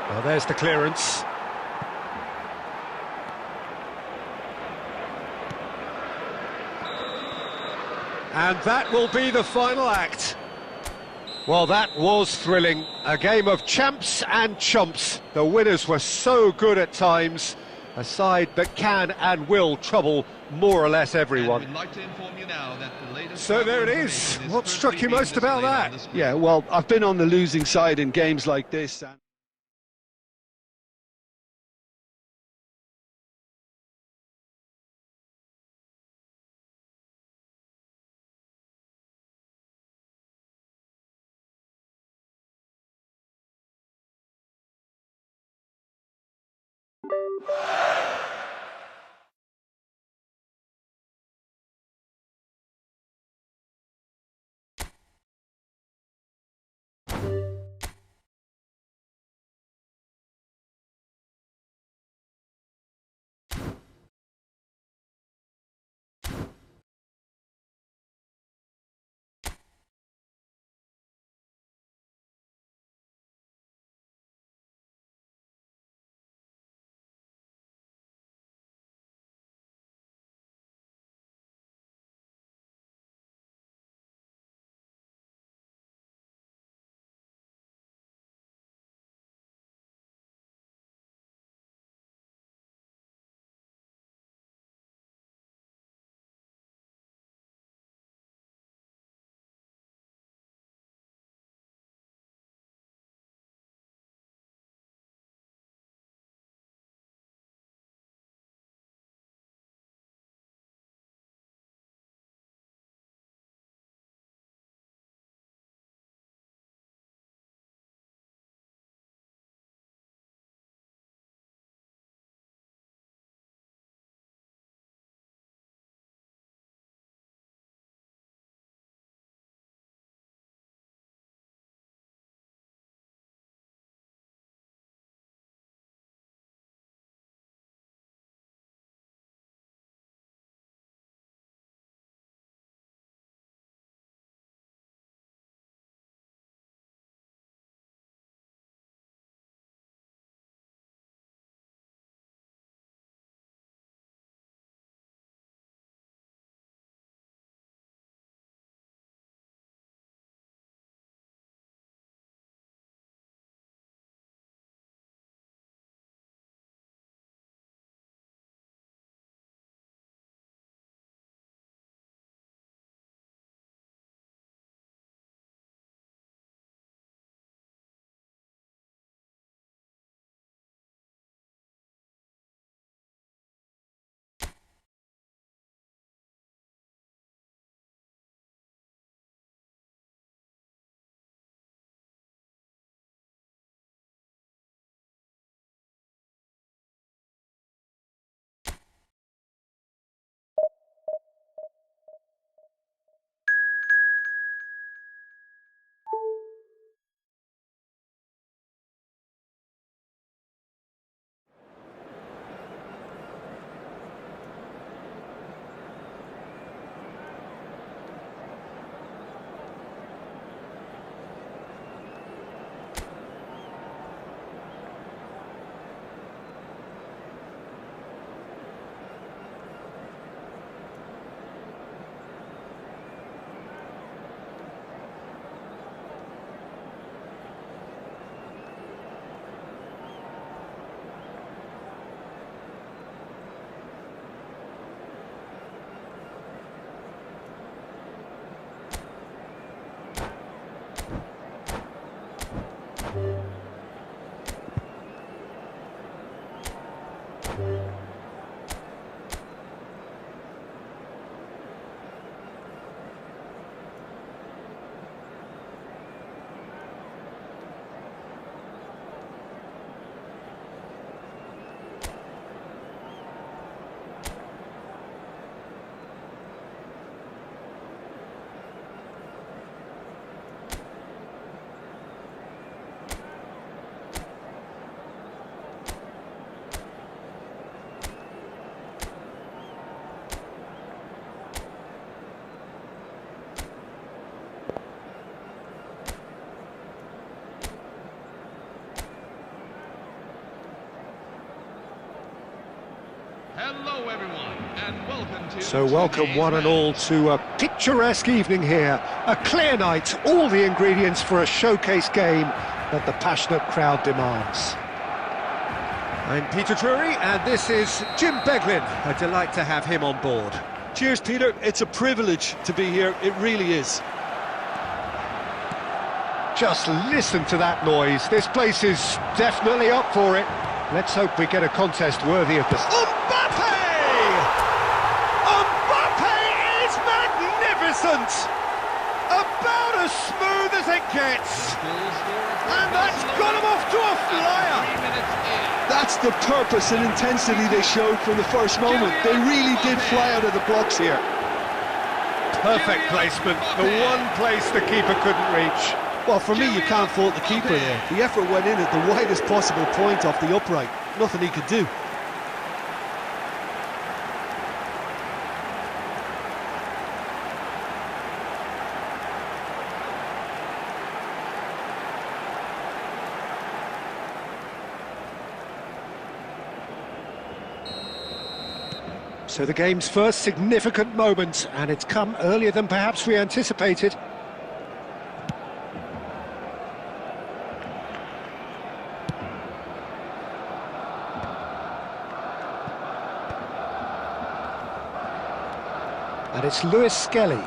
Well, there's the clearance. And that will be the final act. Well, that was thrilling. A game of champs and chumps. The winners were so good at times. A side that can and will trouble more or less everyone. And we'd like to inform you now that the latest So there it is. What struck you most about that? Yeah, well, I've been on the losing side in games like this. Hello everyone, and welcome to... So welcome one and all to a picturesque evening here. A clear night, all the ingredients for a showcase game that the passionate crowd demands. I'm Peter Drury, and this is Jim Beglin. A delight to have him on board. Cheers, Peter. It's a privilege to be here. It really is. Just listen to that noise. This place is definitely up for it. Let's hope we get a contest worthy of this. Mbappe! Mbappe is magnificent! About as smooth as it gets. And that's got him off to a flyer. That's the purpose and intensity they showed from the first moment. They really did fly out of the blocks here. Perfect placement, the one place the keeper couldn't reach. Well, for me, you can't fault the keeper there. The effort went in at the widest possible point off the upright. Nothing he could do. So the game's first significant moment, and it's come earlier than perhaps we anticipated. And it's Lewis Skelly. And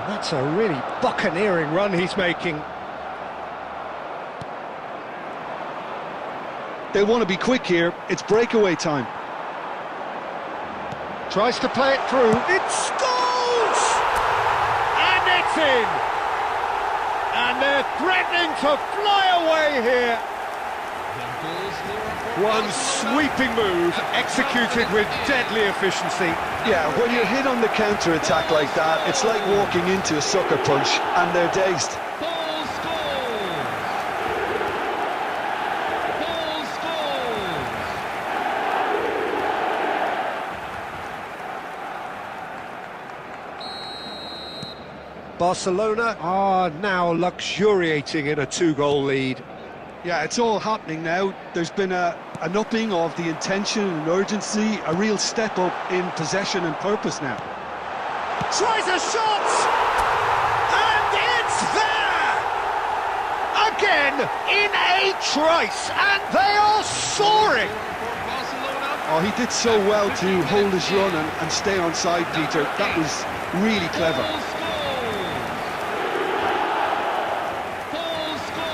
that's a really buccaneering run he's making. They want to be quick here. It's breakaway time. Tries to play it through. It's goals! And it's in! And they're threatening to fly away here. One sweeping move, executed with deadly efficiency. Yeah, when you're hit on the counter-attack like that, it's like walking into a sucker punch, and they're dazed. Paul scores! Paul scores! Barcelona are now luxuriating in a two-goal lead. Yeah, it's all happening now. There's been an upping of the intention and urgency, a real step up in possession and purpose now. Tries a shot! And it's there! Again, in a trice, and they are soaring! Oh, he did so well to hold his run and stay on side, Peter. That was really clever. Paul scores!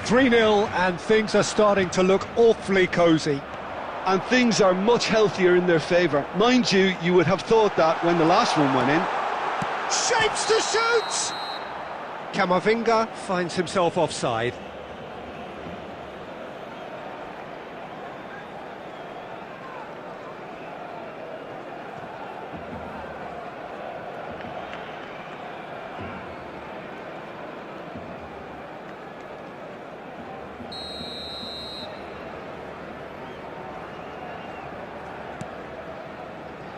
3-0, and things are starting to look awfully cosy. And things are much healthier in their favour. Mind you, you would have thought that when the last one went in. Shapes to shoot! Camavinga finds himself offside.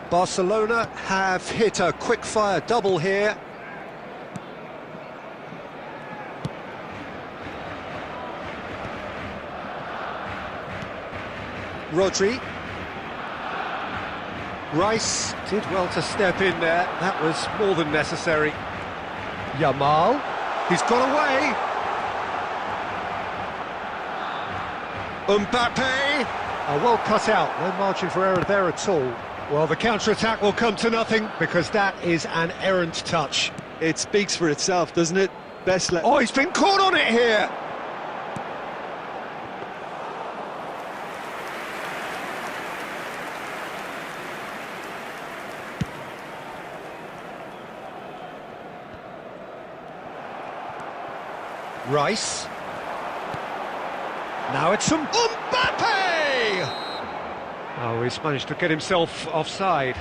Barcelona have hit a quick-fire double here. Rodri. Rice did well to step in there. That was more than necessary. Yamal. He's got away. Mbappe. Oh, well cut out. No margin for error there at all. Well, the counter-attack will come to nothing because that is an errant touch. It speaks for itself, doesn't it? Oh, he's been caught on it here! Rice. Now it's some Mbappe! Oh, he's managed to get himself offside.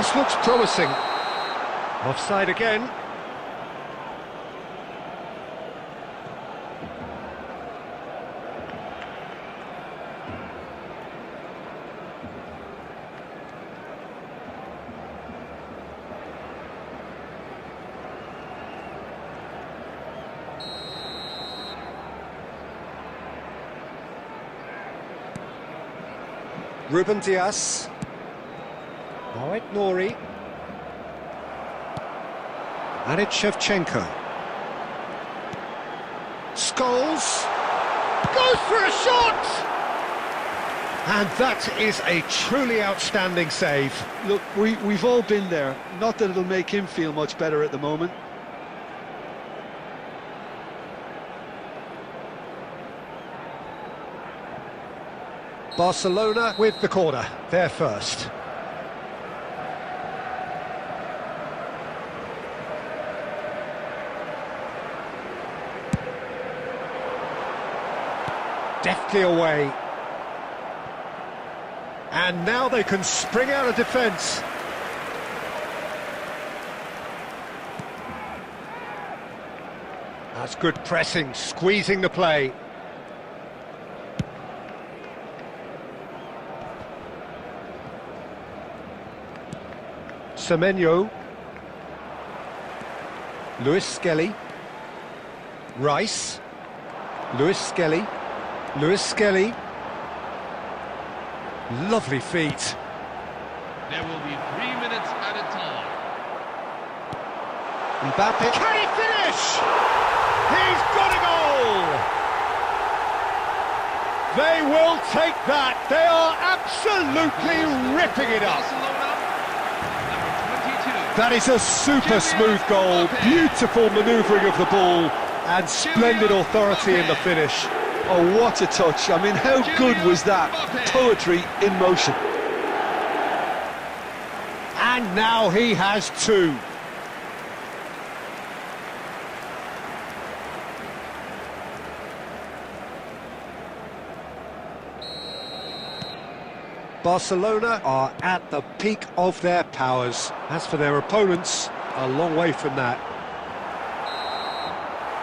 This looks promising. Offside again. Ruben Dias. Now it Nori. And it's Shevchenko. Scholes goes for a shot! And that is a truly outstanding save. Look, we've all been there. Not that it'll make him feel much better at the moment. Barcelona with the corner, they're first. Deftly away. And now they can spring out of defence. That's good pressing, squeezing the play. Semenyo. Lewis Skelly. Rice. Lewis Skelly. Lewis Skelly. Lovely feet. There will be 3 minutes at a time. Mbappe. Can he finish? He's got a goal! They will take that. They are absolutely ripping it up. Barcelona, number 22. That is a super smooth goal. Beautiful manoeuvring of the ball and splendid authority in the finish. Oh, what a touch. I mean, how good was that? Poetry in motion. And now he has two. Barcelona are at the peak of their powers. As for their opponents, a long way from that.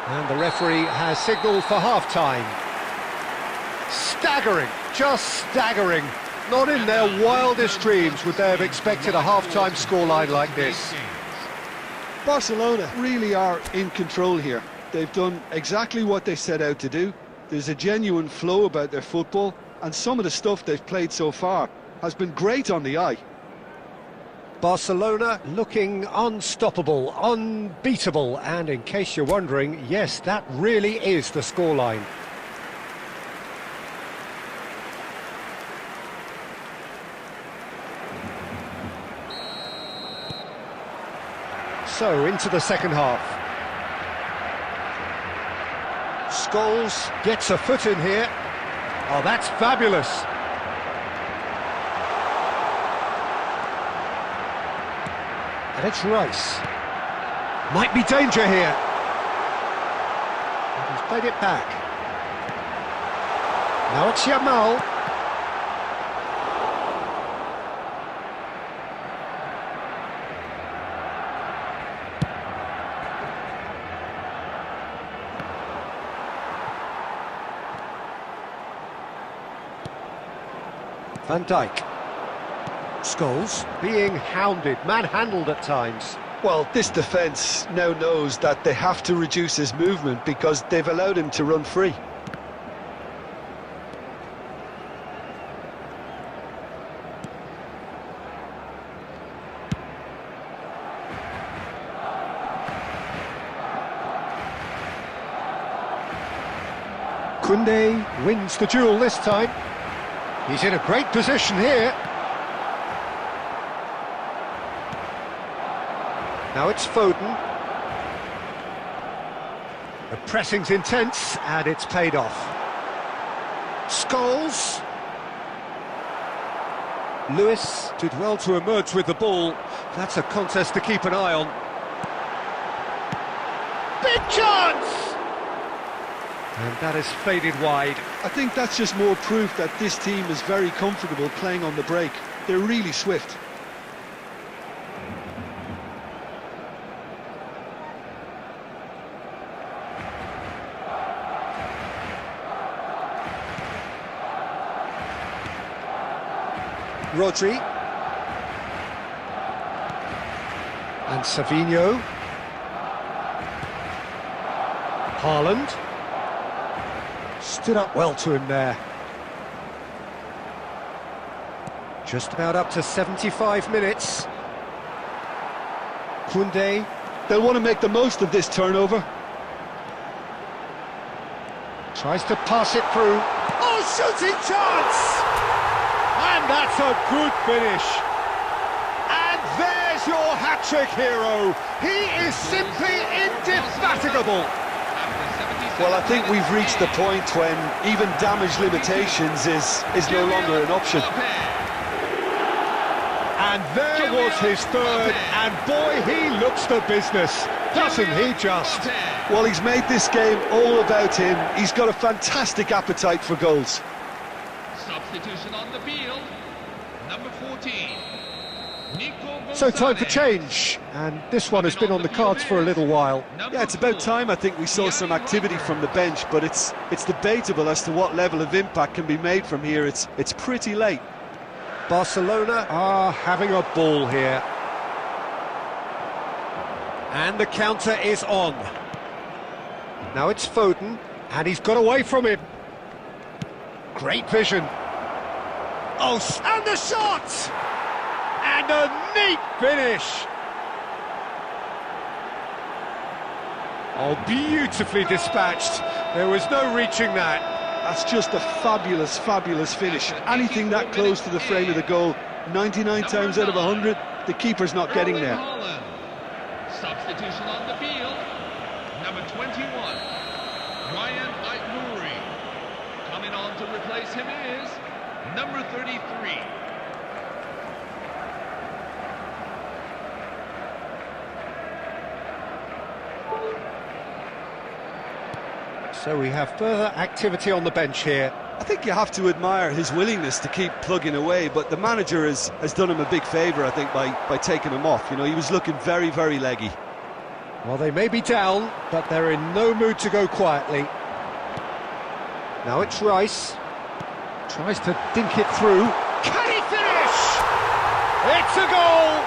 And the referee has signalled for half-time. Staggering, just staggering. Not in their wildest dreams would they have expected a half-time scoreline like this. Barcelona really are in control here. They've done exactly what they set out to do. There's a genuine flow about their football, and some of the stuff they've played so far has been great on the eye. Barcelona looking unstoppable, unbeatable, and in case you're wondering, yes, that really is the scoreline. So, into the second half. Scholes gets a foot in here. Oh, that's fabulous. And it's Rice. Might be danger here. He's played it back. Now it's Yamal. Van Dijk. Scholes being hounded, manhandled at times. Well, this defence now knows that they have to reduce his movement because they've allowed him to run free. Koundé wins the duel this time. He's in a great position here. Now it's Foden. The pressing's intense and it's paid off. Scholes. Lewis did well to emerge with the ball. That's a contest to keep an eye on. Big chance! And that is faded wide. I think that's just more proof that this team is very comfortable playing on the break. They're really swift. Rodri. And Savinho. Haaland. Stood up well to him there. Just about up to 75 minutes. Koundé. They'll want to make the most of this turnover. Tries to pass it through. Oh, shooting chance! And that's a good finish. And there's your hat-trick hero. He is simply indefatigable. Well, I think we've reached the point when even damage limitations is no longer an option. And there was his third, and boy, he looks the business, doesn't he just? Well, he's made this game all about him. He's got a fantastic appetite for goals. Substitution on the field, number 14. So time for change, and this one has been on the cards for a little while. Yeah, it's about time I think we saw some activity from the bench, but it's debatable as to what level of impact can be made from here. It's pretty late. Barcelona are having a ball here. And the counter is on. Now it's Foden, and he's got away from him. Great vision. Oh, and the shot! And a neat finish! Oh, beautifully dispatched. There was no reaching that. That's just a fabulous, fabulous finish. Anything that close to the frame of the goal, 99 times out of 100, the keeper's not getting there. Substitution on the field, number 21, Ryan Aït-Nouri. Coming on to replace him is number 33. So we have further activity on the bench here. I think you have to admire his willingness to keep plugging away, but the manager has done him a big favour, I think, by taking him off. You know, he was looking very, very leggy. Well, they may be down, but they're in no mood to go quietly. Now it's Rice. Tries to dink it through. Can he finish? It's a goal!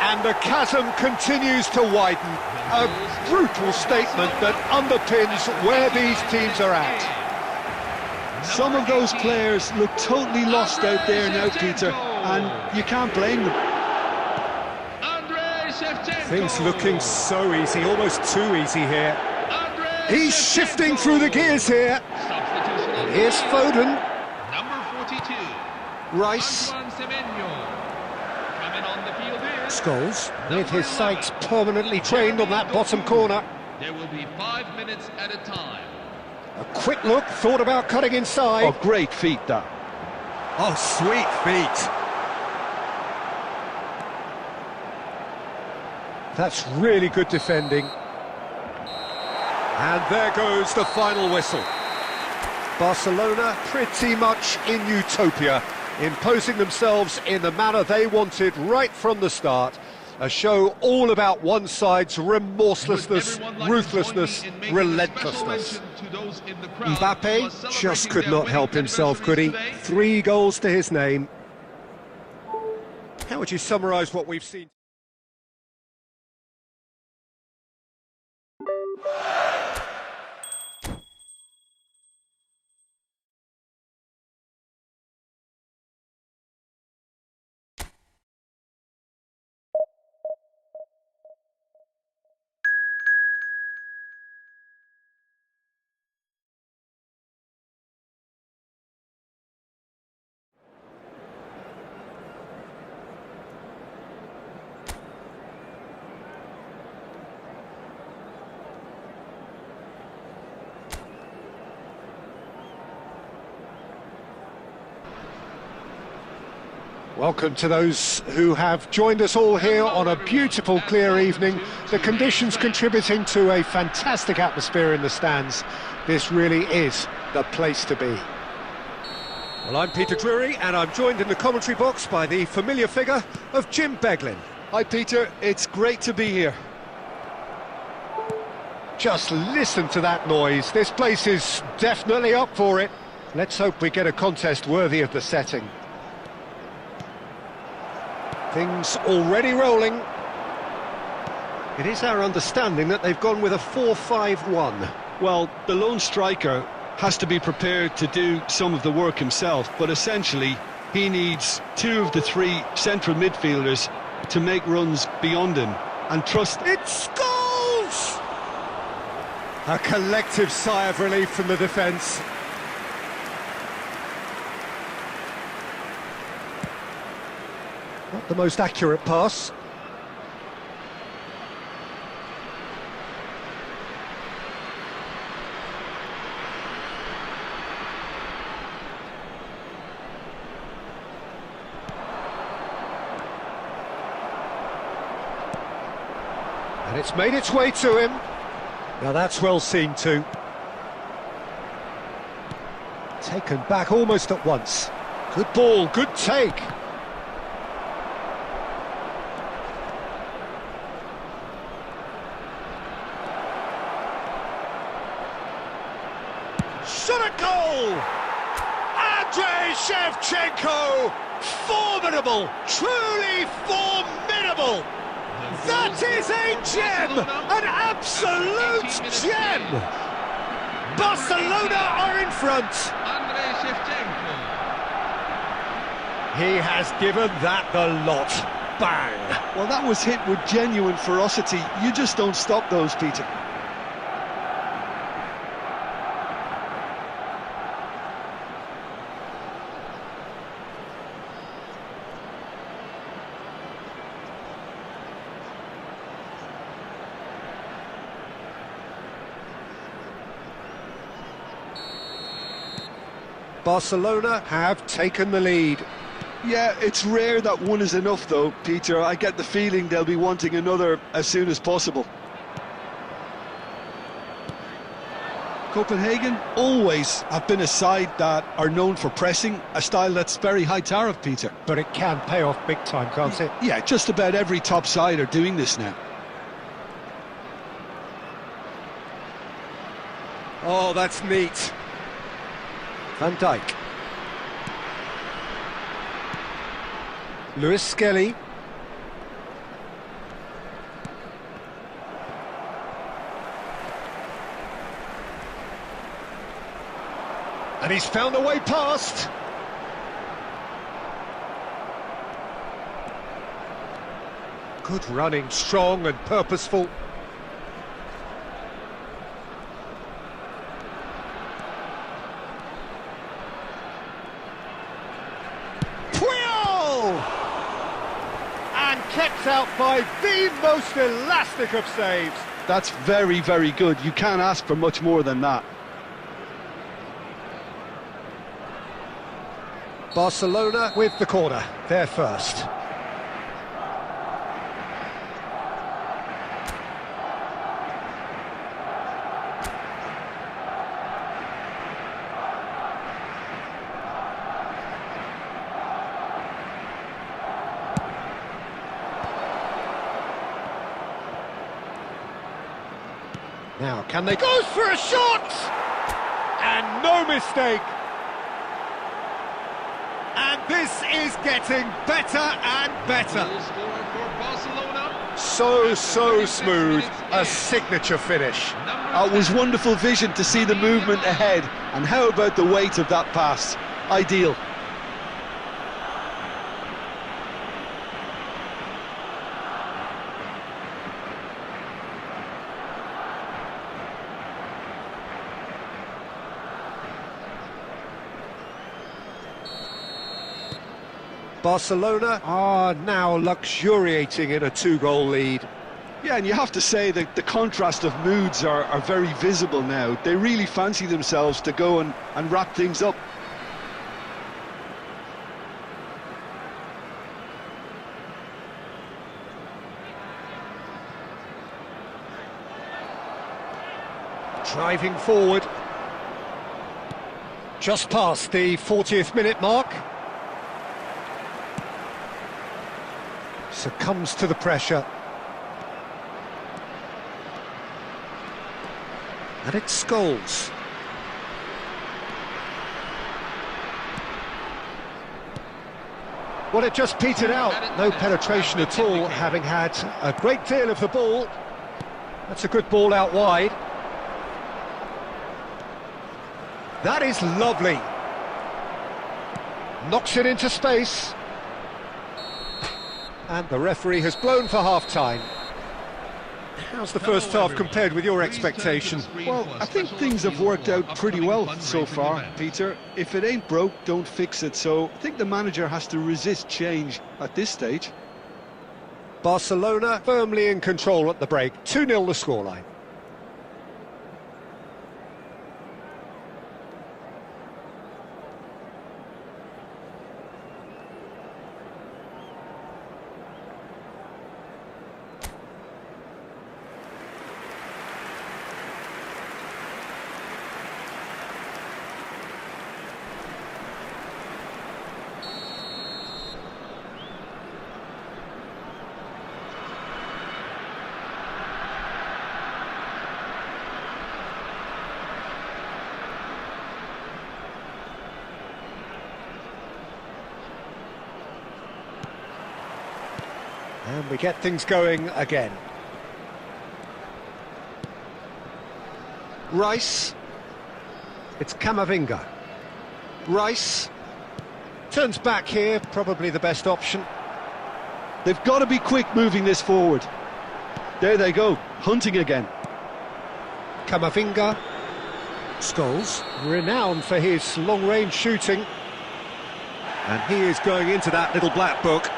And the chasm continues to widen. A brutal statement that underpins where these teams are at. Some of those players look totally lost out there now, Peter, and you can't blame them. Things looking so easy, almost too easy here. He's shifting through the gears here. And here's Foden. Number 42. Rice. Scholes, with his sights permanently trained on that bottom corner. There will be 5 minutes at a time. A quick look, thought about cutting inside. Oh, great feet, that. Oh, sweet feet. That's really good defending. And there goes the final whistle. Barcelona pretty much in utopia, imposing themselves in the manner they wanted right from the start. A show all about one side's remorselessness, ruthlessness, relentlessness. Mbappe just could not help himself, could he? 3 goals to his name. How would you summarise what we've seen? Welcome to those who have joined us all here on a beautiful, clear evening. The conditions contributing to a fantastic atmosphere in the stands. This really is the place to be. Well, I'm Peter Drury, and I'm joined in the commentary box by the familiar figure of Jim Beglin. Hi, Peter. It's great to be here. Just listen to that noise. This place is definitely up for it. Let's hope we get a contest worthy of the setting. Things already rolling. It is our understanding that they've gone with a 4-5-1. Well, the lone striker has to be prepared to do some of the work himself, but essentially he needs two of the three central midfielders to make runs beyond him and trust. It's goals! A collective sigh of relief from the defence. Not the most accurate pass. And it's made its way to him. Now that's well seen too. Taken back almost at once. Good ball, good take. Shot at goal! Andrei Shevchenko! Formidable! Truly formidable! That is a gem! An absolute gem! Barcelona are in front! Andrei Shevchenko. He has given that the lot. Bang! Well, that was hit with genuine ferocity. You just don't stop those, Peter. Barcelona have taken the lead. Yeah, it's rare that one is enough though, Peter. I get the feeling they'll be wanting another as soon as possible. Copenhagen always have been a side that are known for pressing, a style that's very high tariff, Peter. But it can pay off big time, can't it? Yeah, just about every top side are doing this now. Oh, that's neat. Van Dijk. Lewis Skelly. And he's found a way past. Good running, strong and purposeful. And kept out by the most elastic of saves. That's very, very good. You can't ask for much more than that. Barcelona with the corner, they're first. Now, can they go for a shot? And no mistake. And this is getting better and better. So smooth. A signature finish. It was wonderful vision to see the movement ahead. And how about the weight of that pass? Ideal. Barcelona are now luxuriating in a two-goal lead. Yeah, and you have to say that the contrast of moods are very visible now. They really fancy themselves to go and wrap things up. Driving forward. Just past the 40th minute mark. Succumbs to the pressure. And it's Scholes. Well, it just petered out. No penetration at all, having had a great deal of the ball. That's a good ball out wide. That is lovely. Knocks it into space. And the referee has blown for half-time. How's the first half compared with your expectation? Well, I think things have worked out pretty well so far, Peter. If it ain't broke, don't fix it. So I think the manager has to resist change at this stage. Barcelona firmly in control at the break. 2-0 the scoreline. And we get things going again. Rice. It's Camavinga. Rice. Turns back here, probably the best option. They've got to be quick moving this forward. There they go, hunting again. Camavinga. Scholes, renowned for his long-range shooting. And he is going into that little black book.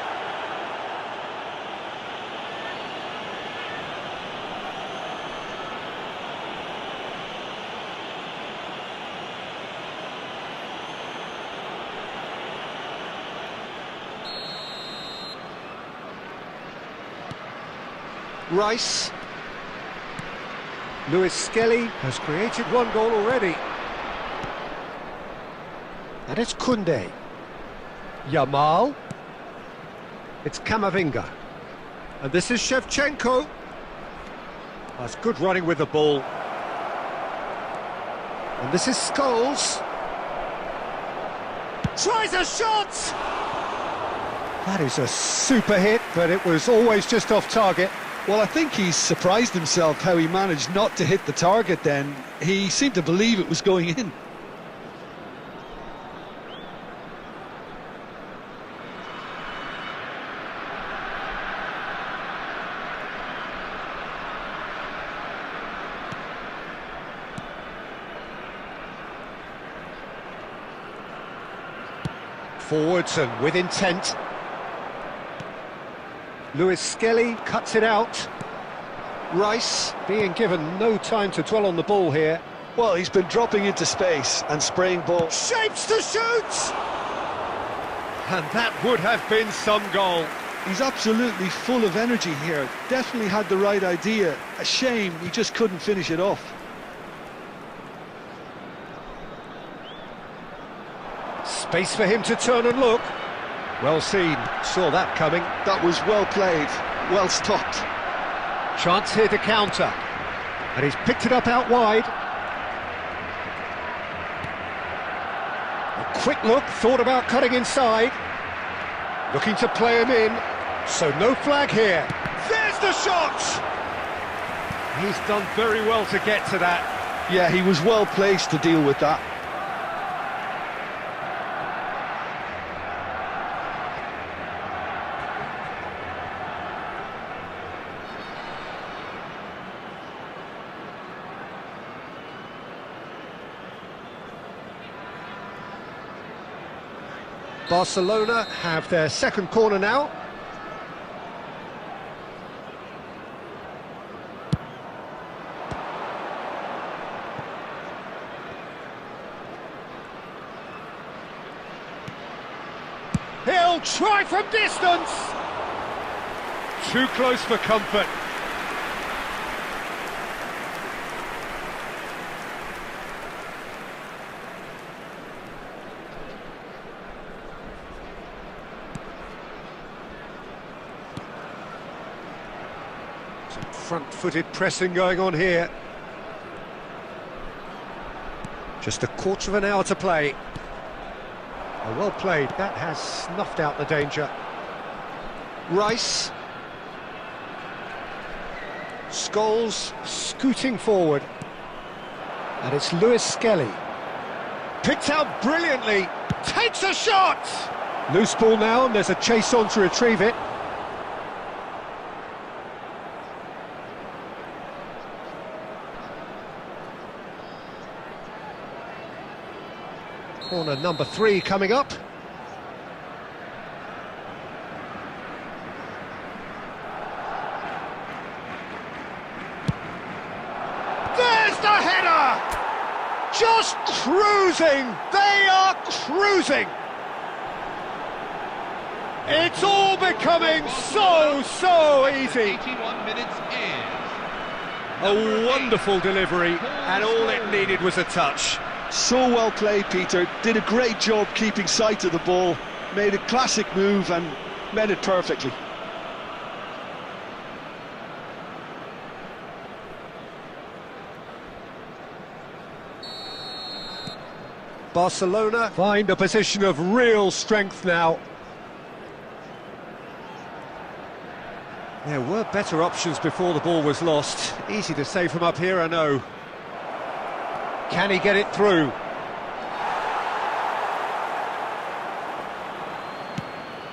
Rice. Lewis Skelly has created one goal already. And it's Koundé. Yamal. It's Camavinga. And this is Shevchenko. That's good running with the ball. And this is Scholes. Tries a shot! That is a super hit, but it was always just off target. Well, I think he's surprised himself how he managed not to hit the target then. He seemed to believe it was going in. Forwards and with intent. Lewis Skelly cuts it out. Rice being given no time to dwell on the ball here. Well, he's been dropping into space and spraying balls. Shapes to shoot! And that would have been some goal. He's absolutely full of energy here. Definitely had the right idea. A shame he just couldn't finish it off. Space for him to turn and look. Well seen, saw that coming. That was well played, well stopped. Chance here to counter. And he's picked it up out wide. A quick look, thought about cutting inside. Looking to play him in. So no flag here. There's the shot! He's done very well to get to that. Yeah, he was well placed to deal with that. Barcelona have their second corner now. He'll try from distance! Too close for comfort. Front-footed pressing going on here. Just a quarter of an hour to play. Oh, well played, that has snuffed out the danger. Rice. Scholes scooting forward. And it's Lewis Skelly. Picked out brilliantly, takes a shot! Loose ball now, and there's a chase on to retrieve it. Corner number 3 coming up. There's the header! Just cruising! They are cruising! It's all becoming so easy. 81 minutes in. A wonderful delivery, and all it needed was a touch. So well played, Peter. Did a great job keeping sight of the ball. Made a classic move and met it perfectly. Barcelona find a position of real strength now. There were better options before the ball was lost. Easy to say from up here, I know. Can he get it through?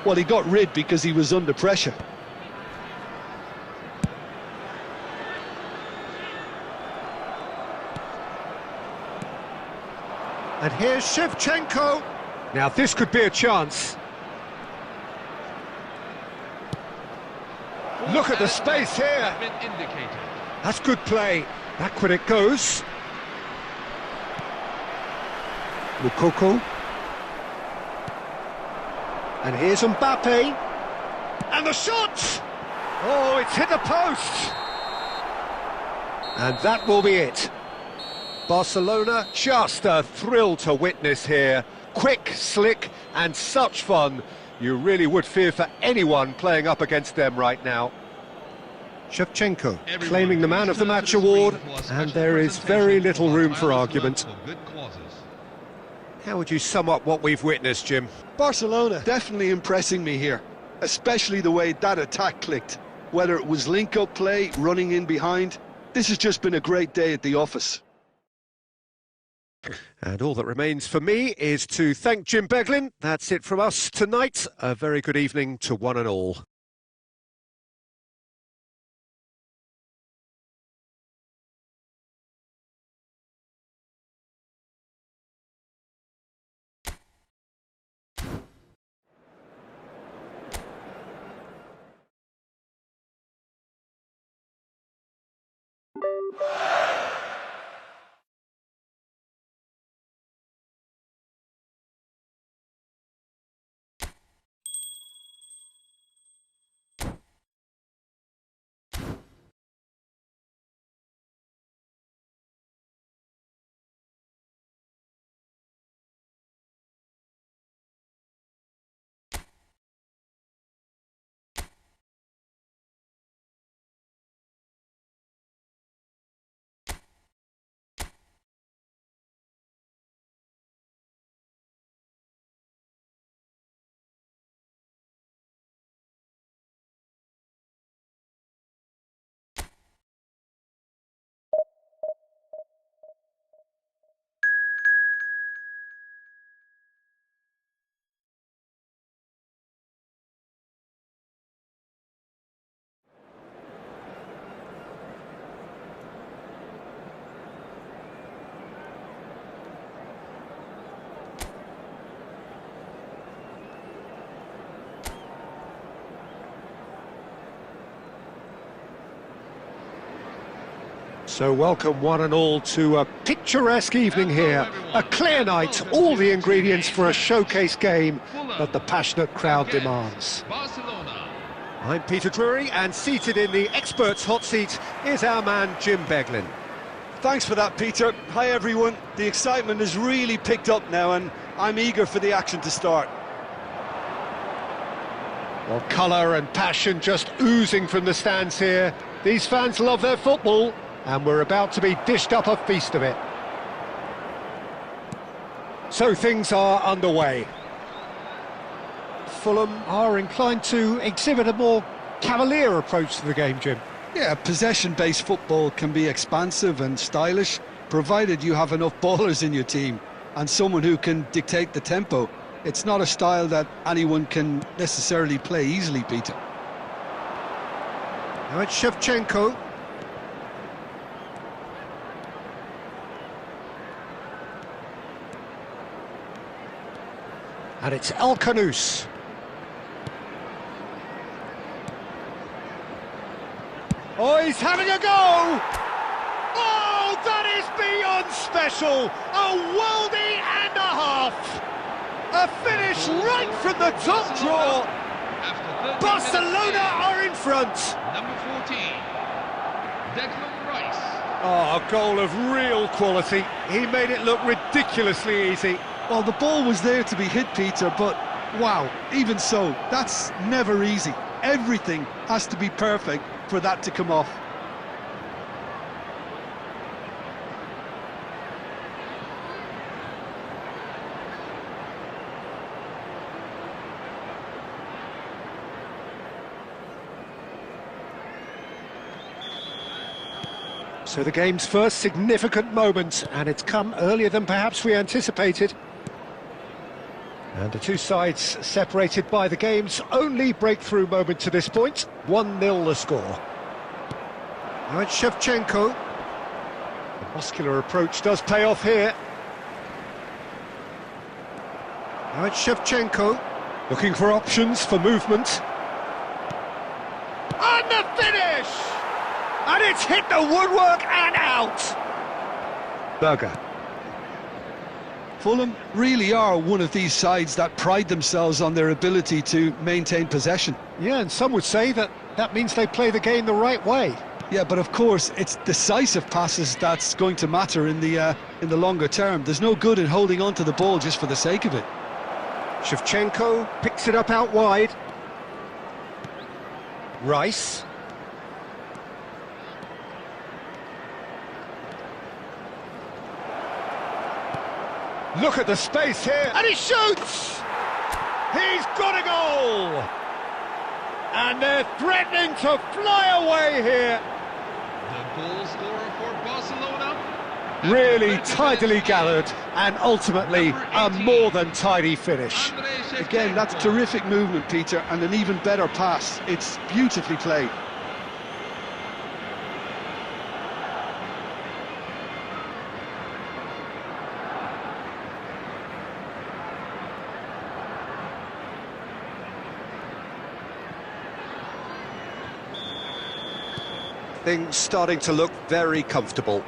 Well, he got rid because he was under pressure. And here's Shevchenko. Now this could be a chance. Look at the space here. That's good play. Backward it goes. Mukoko. And here's Mbappe. And the shot! Oh, it's hit the post! And that will be it. Barcelona, just a thrill to witness here. Quick, slick, and such fun. You really would fear for anyone playing up against them right now. Shevchenko claiming the Man of the Match award, and there is very little room for argument. How would you sum up what we've witnessed, Jim? Barcelona definitely impressing me here, especially the way that attack clicked. Whether it was link-up play, running in behind, this has just been a great day at the office. And all that remains for me is to thank Jim Beglin. That's it from us tonight. A very good evening to one and all. So welcome one and all to a picturesque evening here. A clear night, all the ingredients for a showcase game that the passionate crowd demands. I'm Peter Drury, and seated in the experts' hot seat is our man Jim Beglin. Thanks for that, Peter. Hi everyone. The excitement has really picked up now and I'm eager for the action to start. Well, colour and passion just oozing from the stands here. These fans love their football, and we're about to be dished up a feast of it. So things are underway. Fulham are inclined to exhibit a more cavalier approach to the game, Jim. Yeah, possession-based football can be expansive and stylish, provided you have enough ballers in your team and someone who can dictate the tempo. It's not a style that anyone can necessarily play easily, Peter. Now it's Shevchenko. And it's El Khanous. Oh, he's having a go! Oh, that is beyond special! A worldie and a half! A finish right from the top draw! Barcelona are in front! Number 14, Declan Rice. Oh, a goal of real quality. He made it look ridiculously easy. Well, the ball was there to be hit, Peter, but wow, even so, that's never easy. Everything has to be perfect for that to come off. So the game's first significant moment, and it's come earlier than perhaps we anticipated. And the two sides separated by the game's only breakthrough moment to this point. 1-0 the score. Now it's Shevchenko. The muscular approach does pay off here. Now it's Shevchenko, looking for options for movement. And the finish! And it's hit the woodwork and out! Berger. Fulham really are one of these sides that pride themselves on their ability to maintain possession. Yeah, and some would say that means they play the game the right way. Yeah, but of course, it's decisive passes that's going to matter in the longer term. There's no good in holding on to the ball just for the sake of it. Shevchenko picks it up out wide. Rice. Look at the space here, and he shoots! He's got a goal! And they're threatening to fly away here. The goal scorer for Barcelona. Really tidily gathered, and ultimately a more than tidy finish. Again, that's terrific movement, Peter, and an even better pass. It's beautifully played. Things starting to look very comfortable.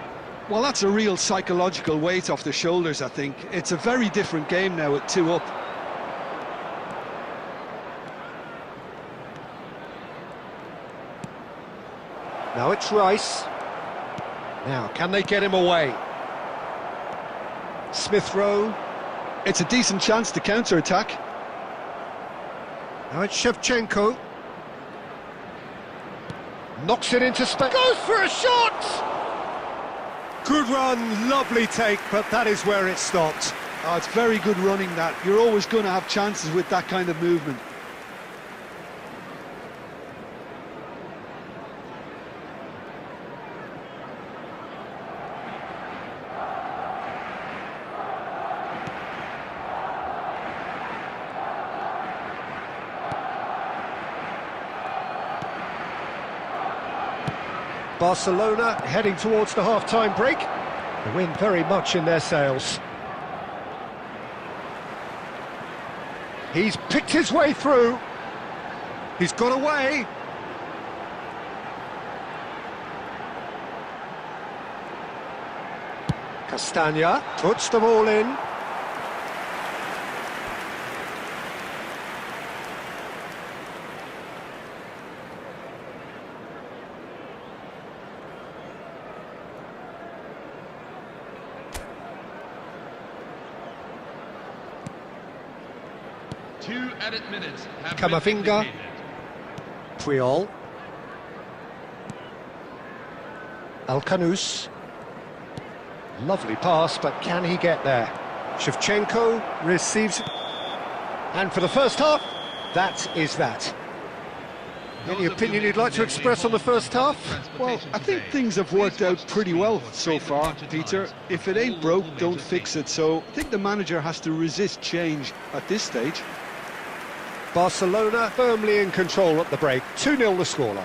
Well, that's a real psychological weight off the shoulders, I think. It's a very different game now at 2 up. Now it's Rice. Now, can they get him away? Smith Rowe. It's a decent chance to counter-attack. Now it's Shevchenko. Knocks it into space. Goes for a shot! Good run, lovely take, but that is where it stopped. Oh, it's very good running, that. You're always going to have chances with that kind of movement. Barcelona heading towards the half-time break. The wind very much in their sails. He's picked his way through. He's got away. Castagna puts the ball in. Two added minutes have Camavinga. been indicated. Puyol. El Khanous. Lovely pass, but can he get there? Shevchenko receives it. And for the first half, that is that. Any opinion you'd like to express on the first half? Well, I think things have worked out pretty well so far, Peter. If it ain't broke, don't fix it. So I think the manager has to resist change at this stage. Barcelona firmly in control at the break. 2-0 the scoreline.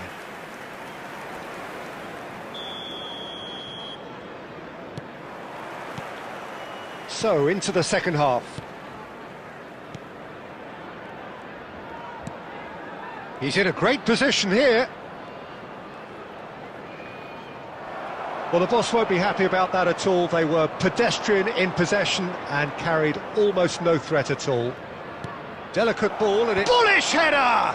So, into the second half. He's in a great position here. Well, the boss won't be happy about that at all. They were pedestrian in possession and carried almost no threat at all. Delicate ball and it... Bullish header!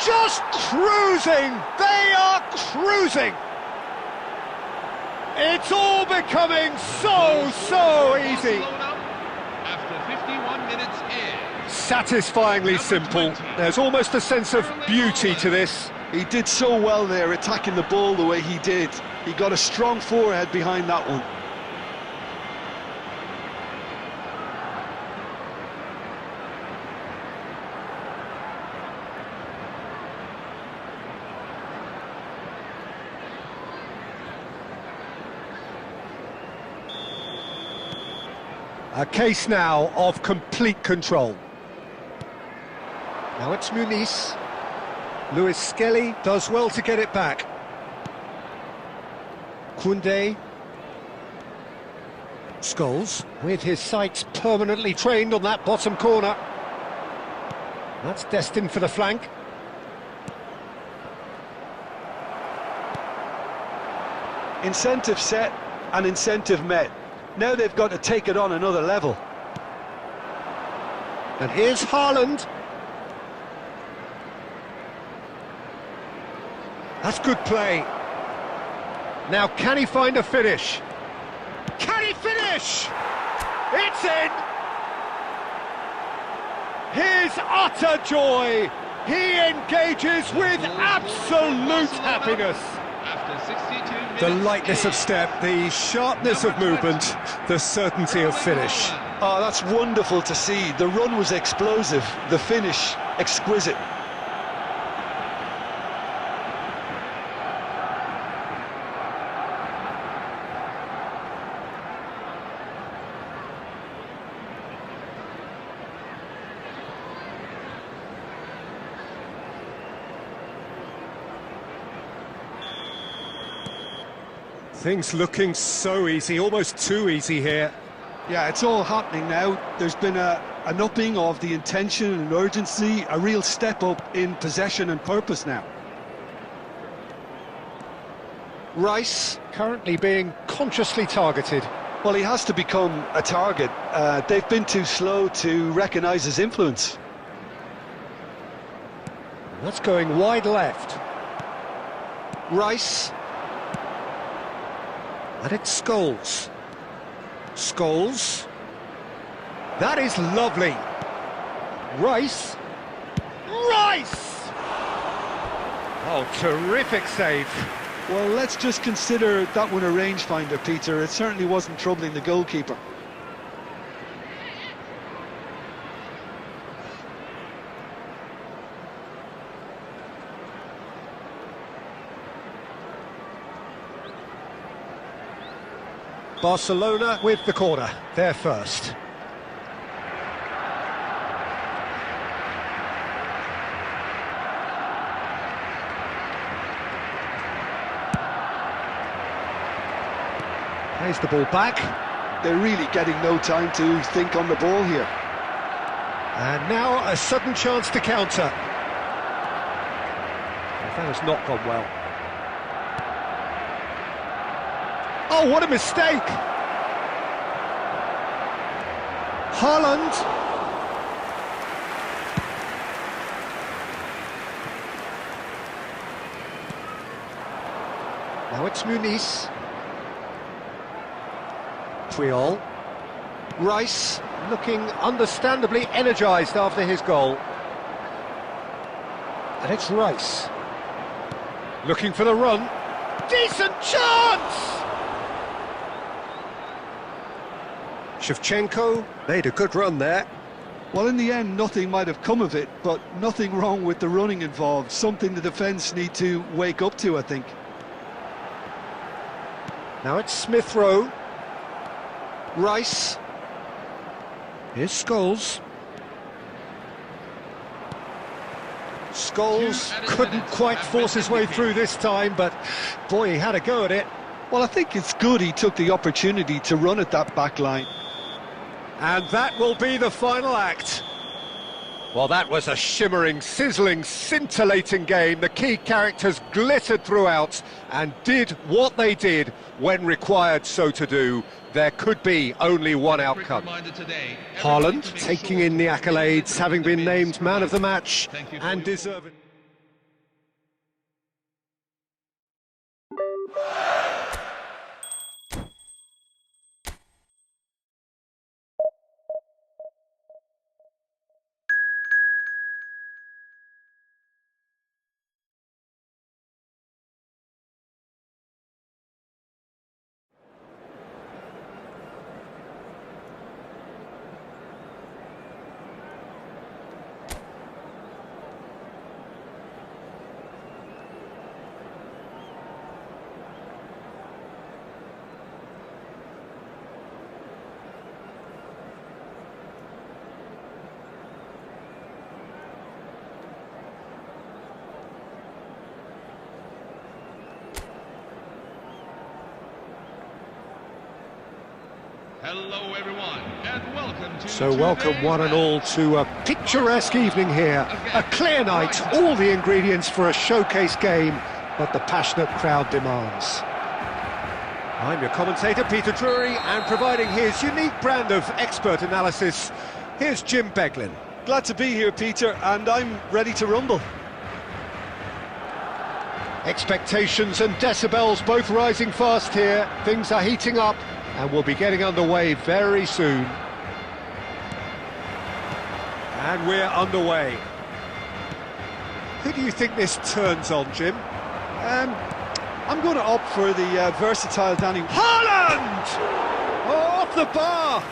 Just cruising! They are cruising! It's all becoming so easy. After 51 minutes in. Satisfyingly simple. There's almost a sense of beauty to this. He did so well there, attacking the ball the way he did. He got a strong forehead behind that one. A case now of complete control. Now it's Muniz. Luis Skelly does well to get it back. Koundé. Scholes, with his sights permanently trained on that bottom corner. That's destined for the flank. Incentive set and incentive met. Now they've got to take it on another level. And here's Haaland. That's good play. Now, can he find a finish? Can he finish? It's in! His utter joy. He engages with absolute happiness. After 62 minutes. The lightness of step, the sharpness of movement, the certainty of finish. Oh, that's wonderful to see. The run was explosive, the finish exquisite. Things looking so easy, almost too easy here. Yeah, it's all happening now. There's been an upping of the intention and urgency, a real step up in possession and purpose now. Rice currently being consciously targeted. Well, he has to become a target. They've been too slow to recognise his influence. That's going wide left. Rice. And it's Scholes. Scholes. That is lovely. Rice. Rice! Oh, terrific save. Well, let's just consider that one a rangefinder, Peter. It certainly wasn't troubling the goalkeeper. Barcelona with the corner, they're first. Plays the ball back. They're really getting no time to think on the ball here. And now a sudden chance to counter. That has not gone well. Oh, what a mistake! Haaland. Now it's Muniz. Puyol. Rice looking understandably energised after his goal. And it's Rice. Looking for the run. Decent chance! Shevchenko made a good run there. Well, in the end, nothing might have come of it, but nothing wrong with the running involved. Something the defence need to wake up to, I think. Now it's Smith Rowe. Rice. Here's Scholes. Scholes couldn't quite force his way through this time, but boy, he had a go at it. Well, I think it's good he took the opportunity to run at that back line. And that will be the final act. Well, that was a shimmering, sizzling, scintillating game. The key characters glittered throughout and did what they did when required so to do. There could be only one outcome. Haaland taking in the accolades, having been named man of the match and deserving. Hello everyone, and welcome to So welcome one and all to a picturesque evening here. A clear night, all the ingredients for a showcase game, but the passionate crowd demands. I'm your commentator, Peter Drury, and providing his unique brand of expert analysis, here's Jim Beglin. Glad to be here, Peter, and I'm ready to rumble. Expectations and decibels both rising fast here. Things are heating up, and we'll be getting underway very soon. And we're underway. Who do you think this turns on, Jim? I'm going to opt for the versatile Danny. Haaland! Oh, off the bar!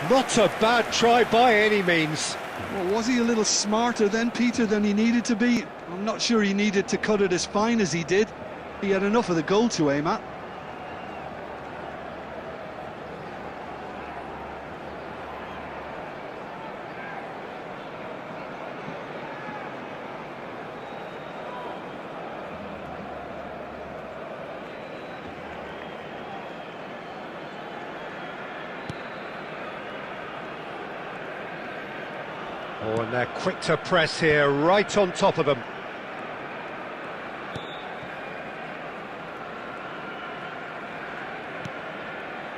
Not a bad try by any means. Well, was he a little smarter then, Peter, than he needed to be? I'm not sure he needed to cut it as fine as he did. He had enough of the goal to aim at. Oh, and they're quick to press here, right on top of them.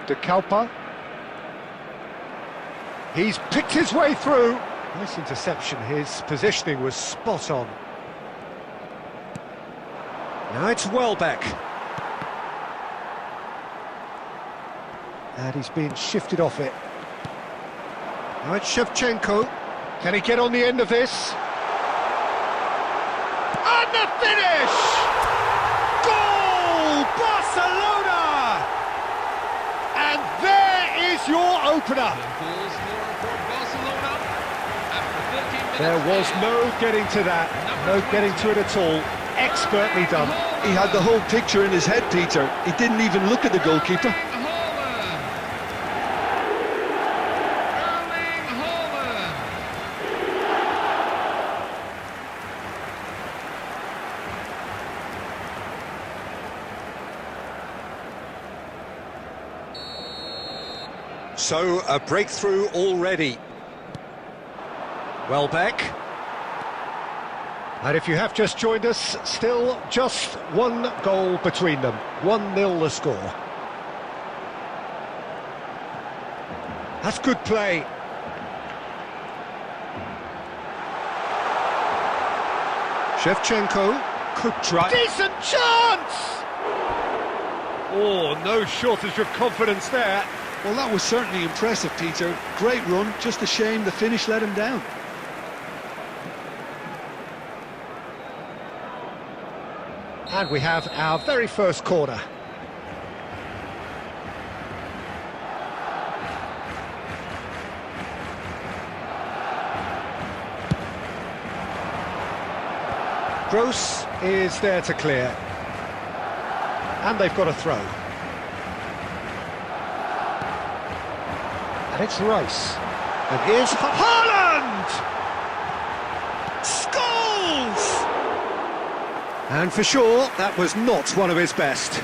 De Kalpa. He's picked his way through. Nice interception, his positioning was spot on. Now it's Welbeck. And he's being shifted off it. Now it's Shevchenko. Can he get on the end of this? And the finish! Goal! Barcelona! And there is your opener. There was no getting to that, no getting to it at all. Expertly done. He had the whole picture in his head, Peter. He didn't even look at the goalkeeper. So, a breakthrough already. Welbeck. And if you have just joined us, still just one goal between them. 1-0 the score. That's good play. Shevchenko could try. Decent chance! Oh, no shortage of confidence there. Well, that was certainly impressive, Peter. Great run, just a shame the finish let him down. And we have our very first corner. Gross is there to clear. And they've got a throw. And it's Rice. And here's Haaland! Scholes! And for sure, that was not one of his best.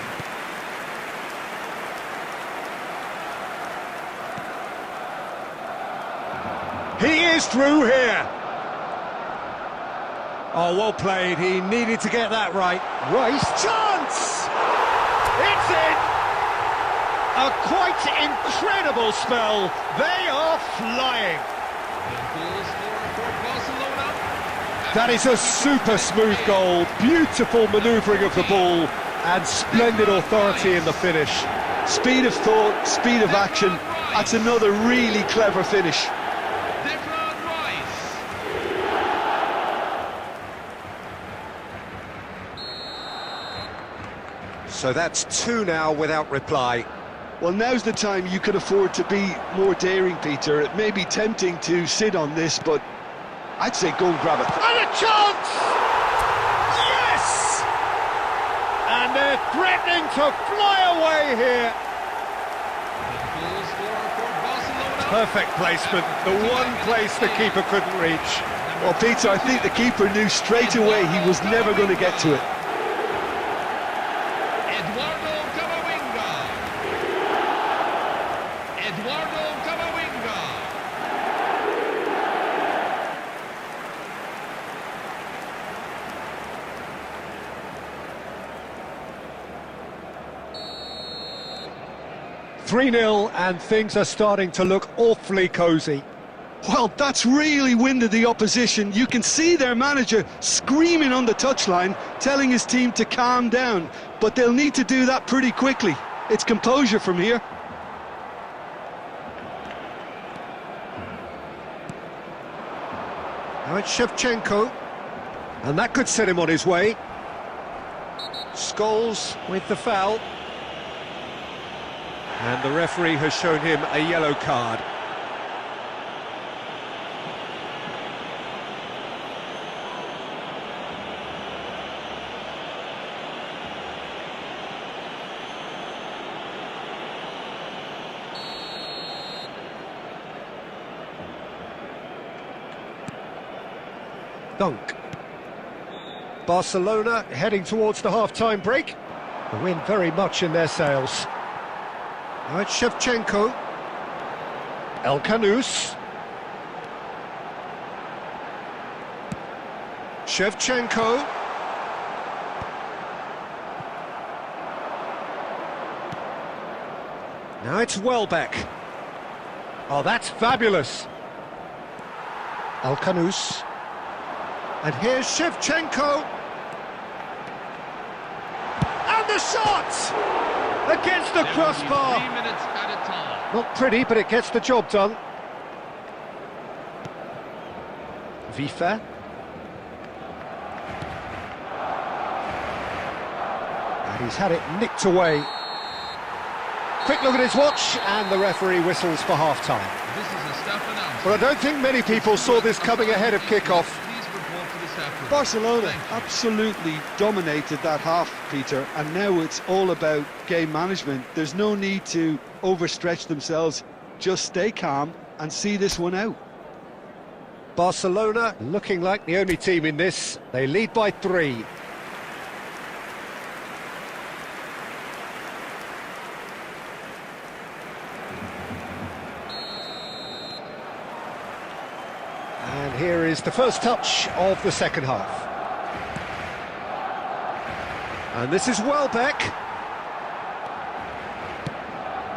He is through here. Oh, well played. He needed to get that right. Rice, chance! It's in! A quite incredible spell. They are flying. That is a super smooth goal. Beautiful manoeuvring of the ball and splendid authority in the finish. Speed of thought, speed of action. That's another really clever finish. So that's two now without reply. Well, now's the time you can afford to be more daring, Peter. It may be tempting to sit on this, but I'd say go and grab it. And a chance! Yes! And they're threatening to fly away here. Perfect placement, the one place the keeper couldn't reach. Well, Peter, I think the keeper knew straight away he was never going to get to it. "3-0 and things are starting to look awfully cosy. Well, that's really winded the opposition. You can see their manager screaming on the touchline, telling his team to calm down. But they'll need to do that pretty quickly. It's composure from here. Now it's Shevchenko. And that could set him on his way. Scholes with the foul. And the referee has shown him a yellow card. Dunk. Barcelona heading towards the half-time break. The wind very much in their sails. Now it's Shevchenko. El Kanous. Shevchenko. Now it's Welbeck. Oh, that's fabulous. El Kanous. And here's Shevchenko. And the shot! Against the crossbar. Not pretty, but it gets the job done. Vifa. And he's had it nicked away. Quick look at his watch, and the referee whistles for half-time. Well, I don't think many people saw this coming ahead of kick-off. Barcelona absolutely dominated that half, Peter, and now it's all about game management. There's no need to overstretch themselves. Just stay calm and see this one out. Barcelona looking like the only team in this. They lead by 3. And here is the first touch of the second half. And this is Welbeck.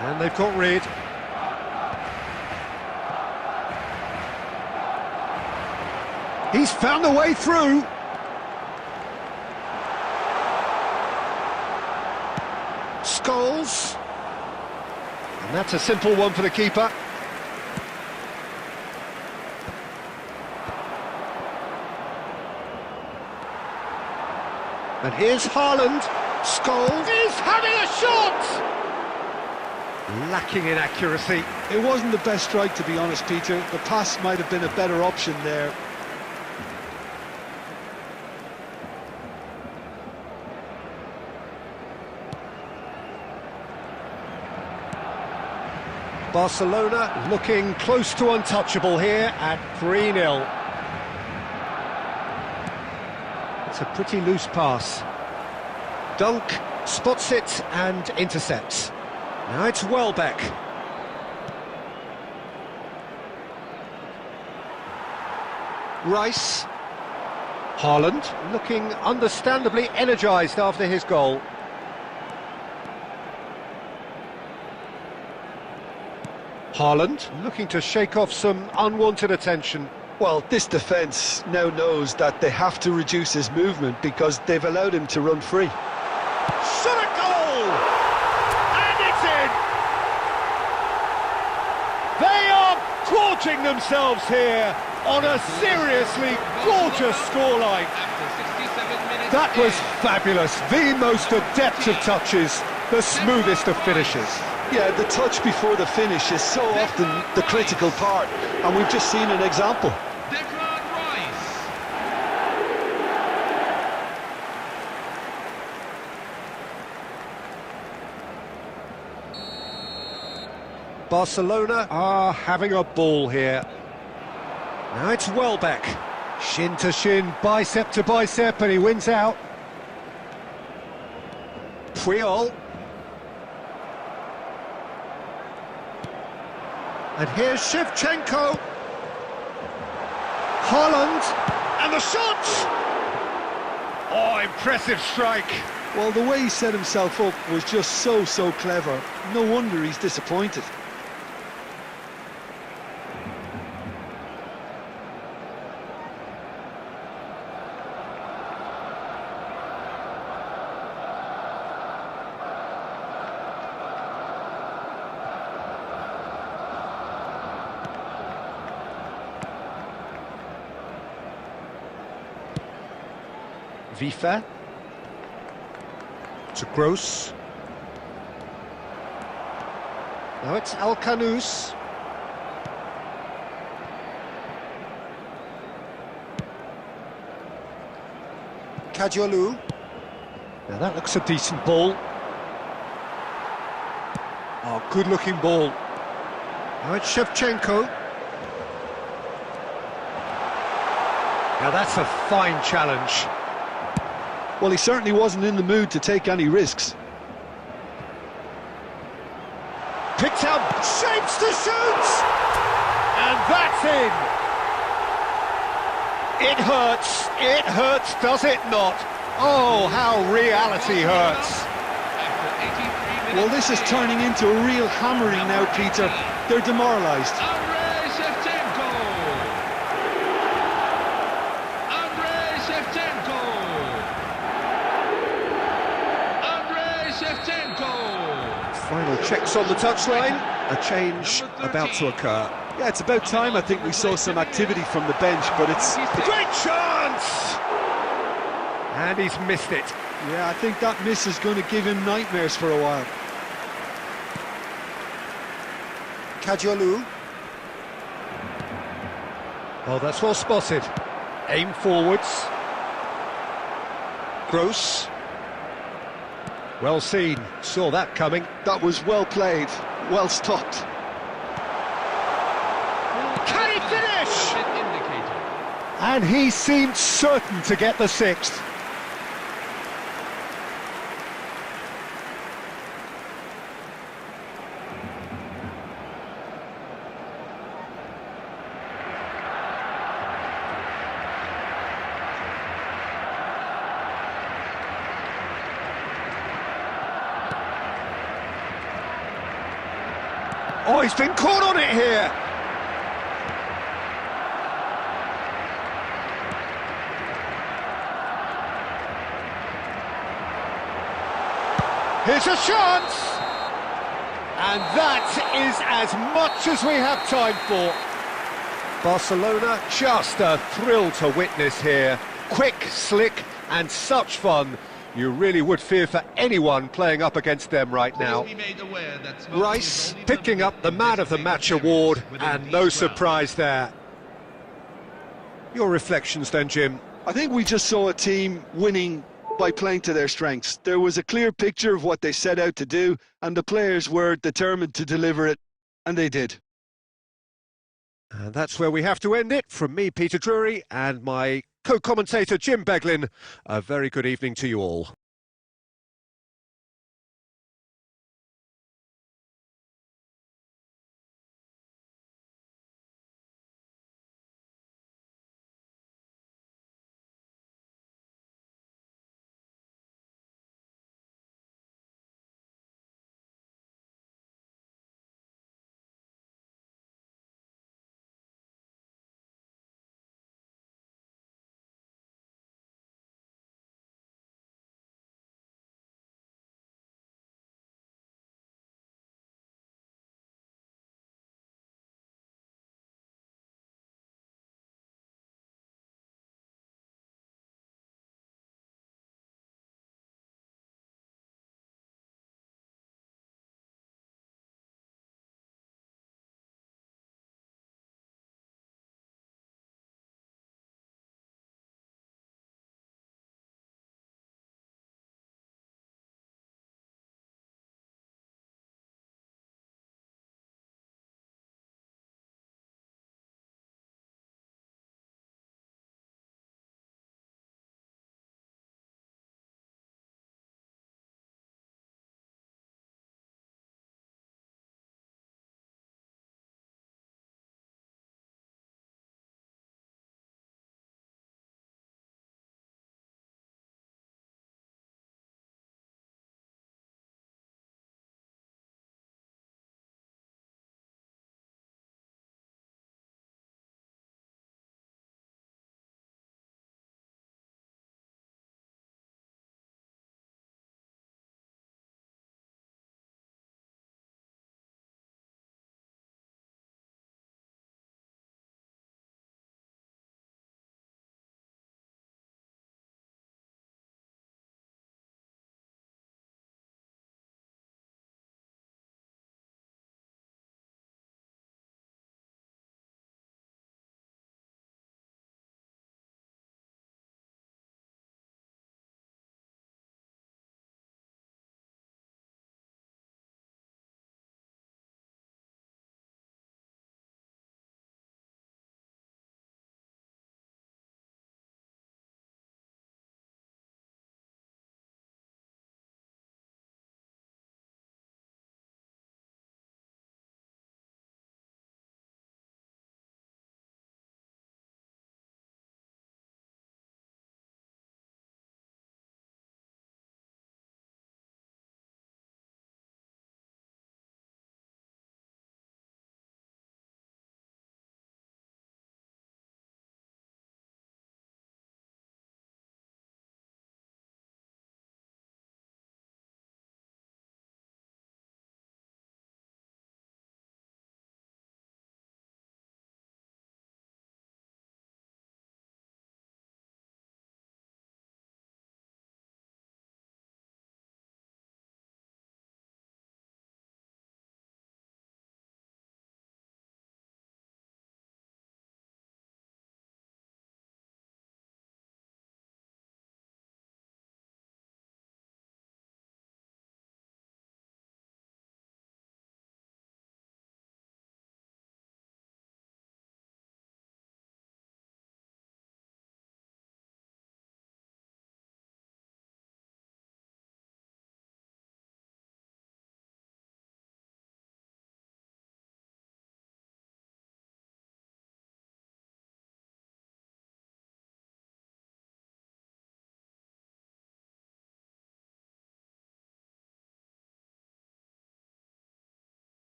And they've got rid. He's found a way through. Scholes. And that's a simple one for the keeper. And here's Haaland. Scholes is having a shot! Lacking in accuracy. It wasn't the best strike, to be honest, Peter. The pass might have been a better option there. Barcelona looking close to untouchable here at 3-0. It's a pretty loose pass. Dunk spots it and intercepts. Now it's Welbeck. Rice. Haaland looking understandably energised after his goal. Haaland looking to shake off some unwanted attention. Well, this defence now knows that they have to reduce his movement because they've allowed him to run free. Shot a goal! And it's in! They are gorging themselves here on a seriously gorgeous scoreline. That was fabulous. The most adept of touches, the smoothest of finishes. Yeah, the touch before the finish is so often the critical part, and we've just seen an example. Barcelona are having a ball here. Now it's Welbeck. Shin to shin, bicep to bicep, and he wins out. Puyol. And here's Shevchenko. Haaland. And the shot! Oh, impressive strike. Well, the way he set himself up was just so clever. No wonder he's disappointed. Vifa to Gross. Now it's Alcanus. Kadiolu. Now that looks a decent ball. Oh, good-looking ball. Now it's Shevchenko. Now that's a fine challenge. Well, he certainly wasn't in the mood to take any risks. Picked up, shapes to shoot! And that's in! It hurts, does it not? Oh, how reality hurts. Well, this is turning into a real hammering now, Peter. They're demoralised. Final checks on the touchline, a change about to occur. Yeah, it's about time I think we saw some activity from the bench, but it's... Great chance! And he's missed it. Yeah, I think that miss is going to give him nightmares for a while. Kadiolu. Oh, that's well spotted. Aim forwards. Gross. Well seen, saw that coming. That was well played, well stopped. Can he finish? And he seemed certain to get the sixth. Oh, he's been caught on it here. Here's a chance. And that is as much as we have time for. Barcelona, just a thrill to witness here. Quick, slick, and such fun. You really would fear for anyone playing up against them right now. Rice picking up the Man of the Match award, and no surprise there. Your reflections then, Jim? I think we just saw a team winning by playing to their strengths. There was a clear picture of what they set out to do, and the players were determined to deliver it, And they did. And that's where we have to end it. From me, Peter Drury, and my co-commentator, Jim Beglin, a very good evening to you all.